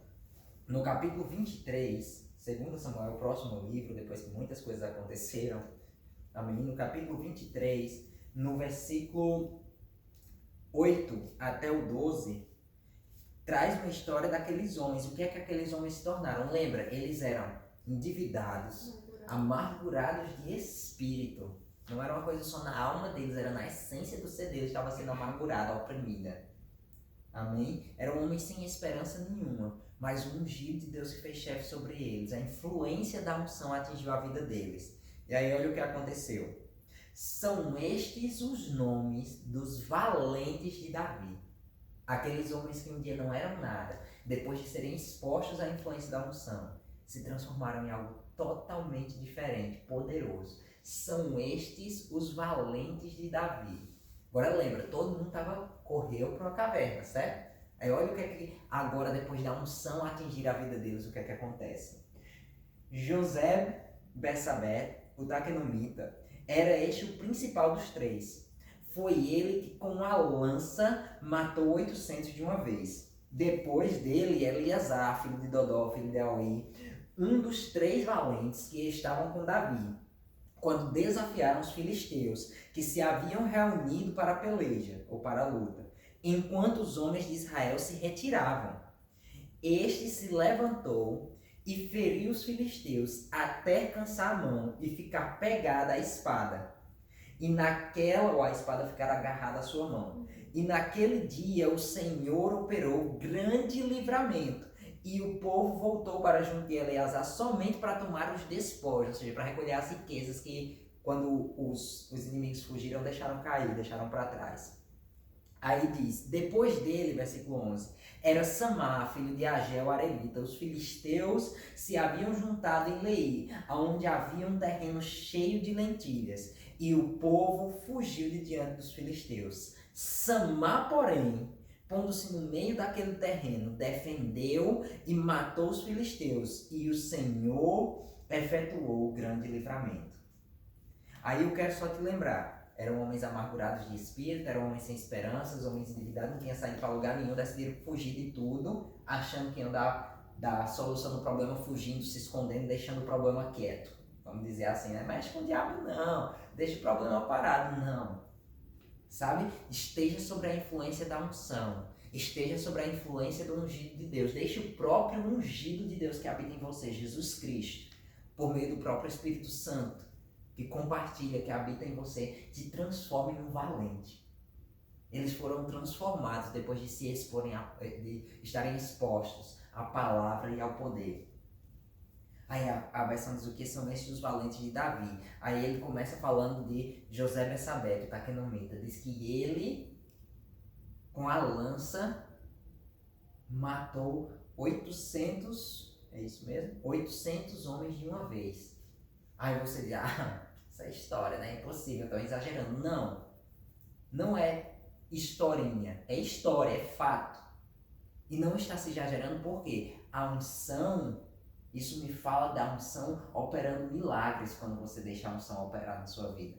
no capítulo 23, 2 Samuel, o próximo livro, depois que muitas coisas aconteceram, amém? No capítulo 23, no versículo 8 até o 12, traz uma história daqueles homens. O que é que aqueles homens se tornaram? Lembra, eles eram endividados, amargurados de espírito. Não era uma coisa só na alma deles, era na essência do ser deles, estava sendo amargurada, oprimida. Amém? Eram homens sem esperança nenhuma, mas o ungido de Deus que fez chefe sobre eles. A influência da unção atingiu a vida deles. E aí olha o que aconteceu. São estes os nomes dos valentes de Davi. Aqueles homens que um dia não eram nada, depois de serem expostos à influência da unção, se transformaram em algo totalmente diferente, poderoso. São estes os valentes de Davi. Agora lembra, todo mundo correu para uma caverna, certo? Aí olha o que é que agora, depois da unção atingir a vida deles, o que é que acontece. José Bessabé, o Daquenomita, era este o principal dos três. Foi ele que com a lança matou 800 de uma vez. Depois dele, Eleazar, filho de Dodó, filho de Aui, um dos 3 valentes que estavam com Davi, quando desafiaram os filisteus, que se haviam reunido para a peleja, ou para a luta, enquanto os homens de Israel se retiravam. Este se levantou e feriu os filisteus até cansar a mão e ficar pegada à espada. Ou a espada ficar agarrada à sua mão. E naquele dia o Senhor operou grande livramento. E o povo voltou para junto de Eleazar somente para tomar os despojos, ou seja, para recolher as riquezas que, quando os inimigos fugiram, deixaram cair, deixaram para trás. Aí diz, depois dele, versículo 11, era Samá, filho de Ageu, arelita. Os filisteus se haviam juntado em Leí, onde havia um terreno cheio de lentilhas, e o povo fugiu de diante dos filisteus. Samá, porém, pondo-se no meio daquele terreno, defendeu e matou os filisteus, e o Senhor efetuou grande livramento. Aí eu quero só te lembrar, eram homens amargurados de espírito, eram homens sem esperanças, homens endividados, não tinham saído para lugar nenhum, decidiram fugir de tudo, achando que iam dar solução do problema, fugindo, se escondendo, deixando o problema quieto. Vamos dizer assim, né? Mexe com o diabo, não. Deixa o problema parado, não. Sabe? Esteja sobre a influência da unção. Esteja sobre a influência do ungido de Deus. Deixe o próprio ungido de Deus que habita em você, Jesus Cristo, por meio do próprio Espírito Santo, que compartilha, que habita em você, te transforme num valente. Eles foram transformados depois de se exporem, de estarem expostos à palavra e ao poder. Aí a versão diz o que são estes os valentes de Davi. Aí ele começa falando de José Bessabé, o Daquenomita. Diz que ele, com a lança, matou 800, é isso mesmo? 800 homens de uma vez. Aí você diz, essa história, né? É impossível, estão exagerando. Não, não é historinha, é história, é fato. E não está se exagerando porque a unção, isso me fala da unção operando milagres quando você deixa a unção operar na sua vida.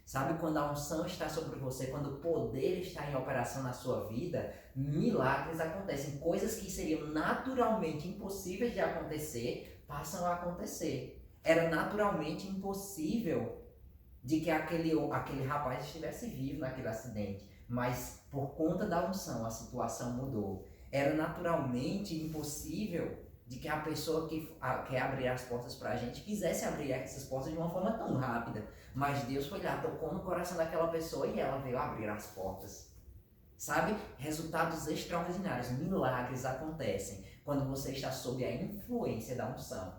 Sabe, quando a unção está sobre você, quando o poder está em operação na sua vida, milagres acontecem. Coisas que seriam naturalmente impossíveis de acontecer, passam a acontecer. Era naturalmente impossível de que aquele rapaz estivesse vivo naquele acidente, mas por conta da unção a situação mudou. Era naturalmente impossível de que a pessoa que quer abrir as portas para a gente quisesse abrir essas portas de uma forma tão rápida, mas Deus foi lá, tocou no coração daquela pessoa e ela veio abrir as portas. Sabe? Resultados extraordinários, milagres acontecem quando você está sob a influência da unção.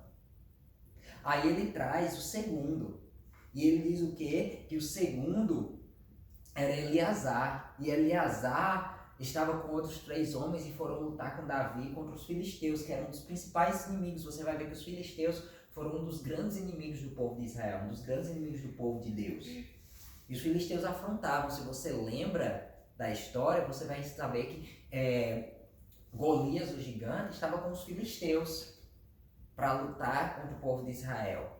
Aí ele traz o segundo. E ele diz o quê? Que o segundo era Eleazar. E Eleazar estava com outros 3 homens e foram lutar com Davi contra os filisteus, que eram um dos principais inimigos. Você vai ver que os filisteus foram um dos grandes inimigos do povo de Israel, um dos grandes inimigos do povo de Deus. E os filisteus afrontavam. Se você lembra da história, você vai saber que Golias, o gigante, estava com os filisteus para lutar contra o povo de Israel.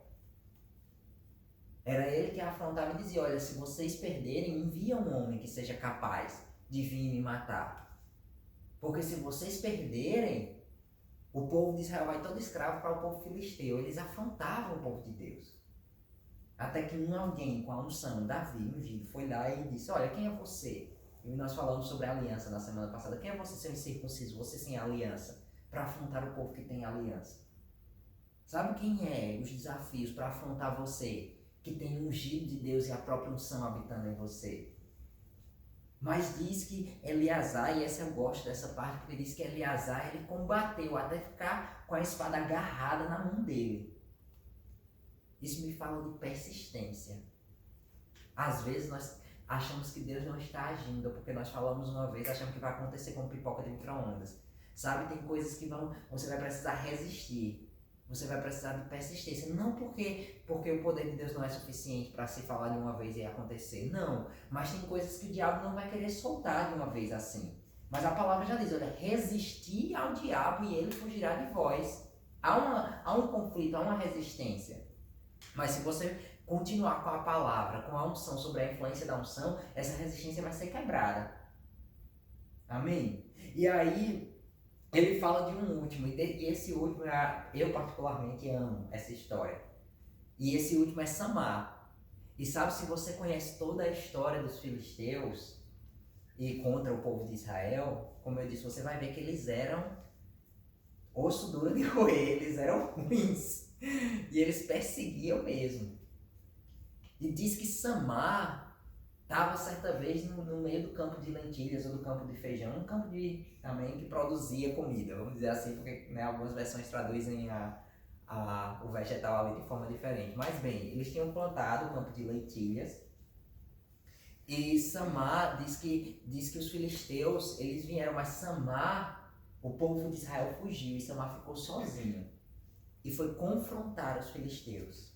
Era ele que afrontava e dizia: olha, se vocês perderem, envia um homem que seja capaz de vir me matar. Porque se vocês perderem, o povo de Israel vai todo escravo para o povo filisteu. Eles afrontavam o povo de Deus. Até que alguém com a unção, Davi, ungido, foi lá e disse: olha, quem é você? E nós falamos sobre a aliança na semana passada. Quem é você sem circunciso, você sem aliança, para afrontar o povo que tem aliança? Sabe quem é os desafios para afrontar você, que tem o ungido de Deus e a própria unção habitando em você? Mas diz que Eleazar, e essa eu gosto dessa parte, porque diz que Eleazar, ele combateu até ficar com a espada agarrada na mão dele. Isso me fala de persistência. Às vezes nós achamos que Deus não está agindo, porque nós falamos uma vez, achamos que vai acontecer como pipoca de micro-ondas. Sabe, tem coisas que você vai precisar resistir. Você vai precisar de persistência. Não porque o poder de Deus não é suficiente para se falar de uma vez e acontecer. Não. Mas tem coisas que o diabo não vai querer soltar de uma vez assim. Mas a palavra já diz, olha, resistir ao diabo e ele fugirá de vós. Há um conflito, há uma resistência. Mas se você continuar com a palavra, com a unção, sobre a influência da unção, essa resistência vai ser quebrada. Amém? E aí ele fala de um último, e esse último eu particularmente amo essa história. E esse último é Samar. E sabe, se você conhece toda a história dos filisteus e contra o povo de Israel, como eu disse, você vai ver que eles eram osso duro de roer, eles eram ruins. E eles perseguiam mesmo. E diz que Samar estava certa vez no meio do campo de lentilhas ou do campo de feijão, um campo também que produzia comida, vamos dizer assim, porque algumas versões traduzem o vegetal ali de forma diferente. Mas bem, eles tinham plantado o campo de lentilhas e Samar diz que os filisteus, eles vieram, mas Samar, o povo de Israel fugiu e Samar ficou sozinho e foi confrontar os filisteus.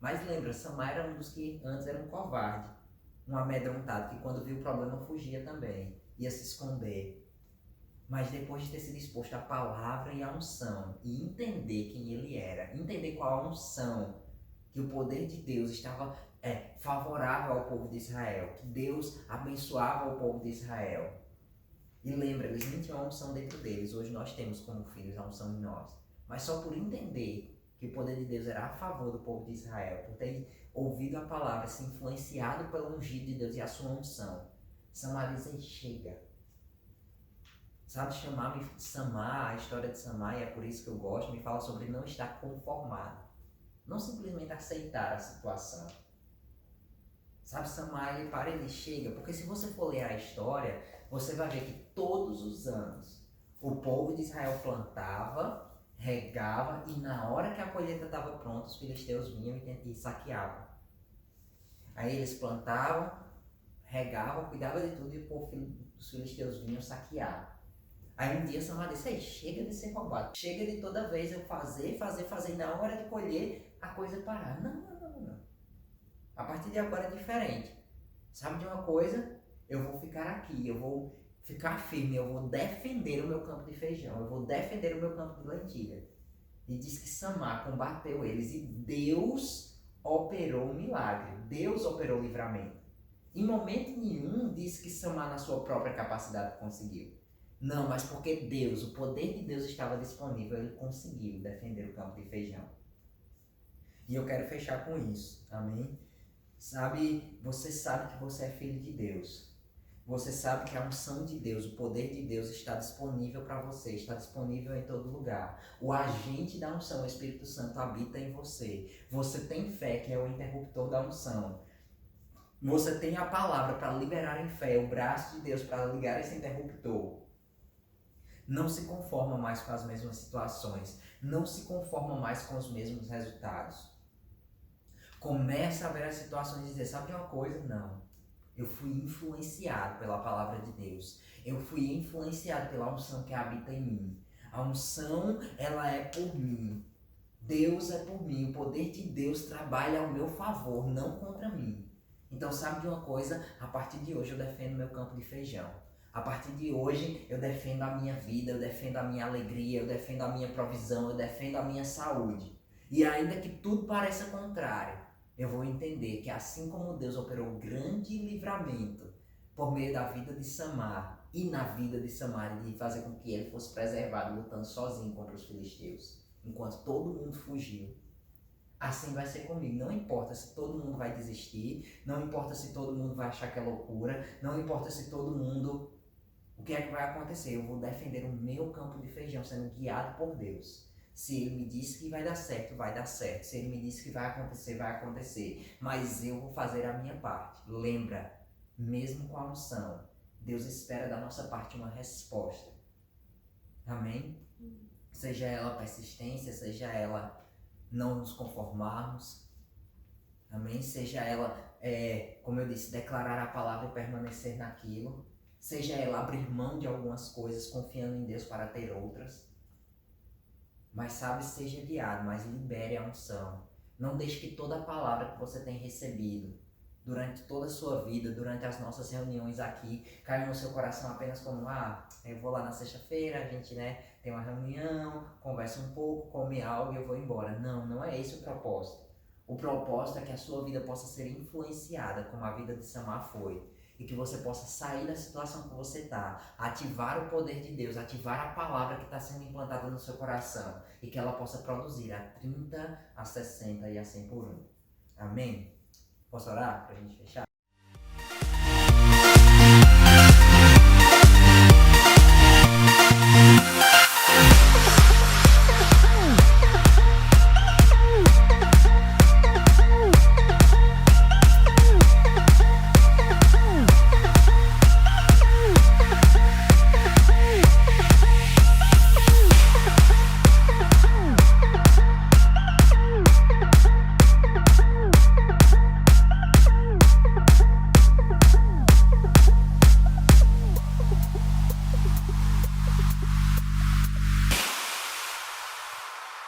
Mas lembra, Samar era um dos que antes era um covarde, um amedrontado, que quando viu o problema fugia também, ia se esconder. Mas depois de ter sido exposto à palavra e à unção, e entender quem ele era, entender qual a unção, que o poder de Deus estava favorável ao povo de Israel, que Deus abençoava o povo de Israel. E lembra, eles nem tinham a unção dentro deles, hoje nós temos como filhos a unção em nós. Mas só por entender que o poder de Deus era a favor do povo de Israel, por ter ouvido a palavra, se influenciado pelo ungido de Deus e a sua unção, Samar diz: chega. Sabe, Samar, a história de Samar, e é por isso que eu gosto, me fala sobre não estar conformado. Não simplesmente aceitar a situação. Sabe, Samar, ele para e ele chega, porque se você for ler a história, você vai ver que todos os anos o povo de Israel plantava, regava, e na hora que a colheita estava pronta, os filisteus vinham e saqueavam. Aí eles plantavam, regavam, cuidavam de tudo, e o povo dos filisteus vinham saquear. Aí um dia Samar disse: chega de ser roubado, chega de toda vez eu fazer, e na hora de colher a coisa parar. Não. A partir de agora é diferente. Sabe de uma coisa? Eu vou ficar aqui, eu vou ficar firme, eu vou defender o meu campo de feijão, eu vou defender o meu campo de lentilha. E diz que Samar combateu eles e Deus operou um milagre, Deus operou o livramento. Em momento nenhum diz que Samar na sua própria capacidade conseguiu. Não, mas porque Deus, o poder de Deus estava disponível, ele conseguiu defender o campo de feijão. E eu quero fechar com isso, amém? Você sabe que você é filho de Deus. Você sabe que a unção de Deus, o poder de Deus está disponível para você, está disponível em todo lugar. O agente da unção, o Espírito Santo, habita em você. Você tem fé, que é o interruptor da unção. Você tem a palavra para liberar em fé, o braço de Deus para ligar esse interruptor. Não se conforma mais com as mesmas situações. Não se conforma mais com os mesmos resultados. Começa a ver as situações e dizer, sabe de uma coisa? Não. Eu fui influenciado pela palavra de Deus. Eu fui influenciado pela unção que habita em mim. A unção, ela é por mim. Deus é por mim. O poder de Deus trabalha ao meu favor, não contra mim. Então, sabe de uma coisa? A partir de hoje eu defendo meu campo de feijão. A partir de hoje eu defendo a minha vida, eu defendo a minha alegria, eu defendo a minha provisão, eu defendo a minha saúde. E ainda que tudo pareça contrário, eu vou entender que assim como Deus operou um grande livramento por meio da vida de Samar e na vida de Samar, de fazer com que ele fosse preservado lutando sozinho contra os filisteus, enquanto todo mundo fugiu, assim vai ser comigo. Não importa se todo mundo vai desistir, não importa se todo mundo vai achar que é loucura, não importa se todo mundo... O que é que vai acontecer? Eu vou defender o meu campo de feijão sendo guiado por Deus. Se ele me disse que vai dar certo, vai dar certo. Se ele me disse que vai acontecer, vai acontecer. Mas eu vou fazer a minha parte. Lembra, mesmo com a unção, Deus espera da nossa parte uma resposta. Amém? Seja ela persistência, seja ela não nos conformarmos. Amém? Seja ela, como eu disse, declarar a palavra e permanecer naquilo. Seja ela abrir mão de algumas coisas, confiando em Deus para ter outras. Mas sabe, seja guiado, mas libere a unção. Não deixe que toda a palavra que você tem recebido durante toda a sua vida, durante as nossas reuniões aqui, caia no seu coração apenas como, eu vou lá na sexta-feira, a gente tem uma reunião, conversa um pouco, come algo e eu vou embora. Não, não é esse o propósito. O propósito é que a sua vida possa ser influenciada como a vida de Samar foi. E que você possa sair da situação que você está, ativar o poder de Deus, ativar a palavra que está sendo implantada no seu coração e que ela possa produzir a 30, a 60 e a 100 por 1. Amém? Posso orar para a gente fechar?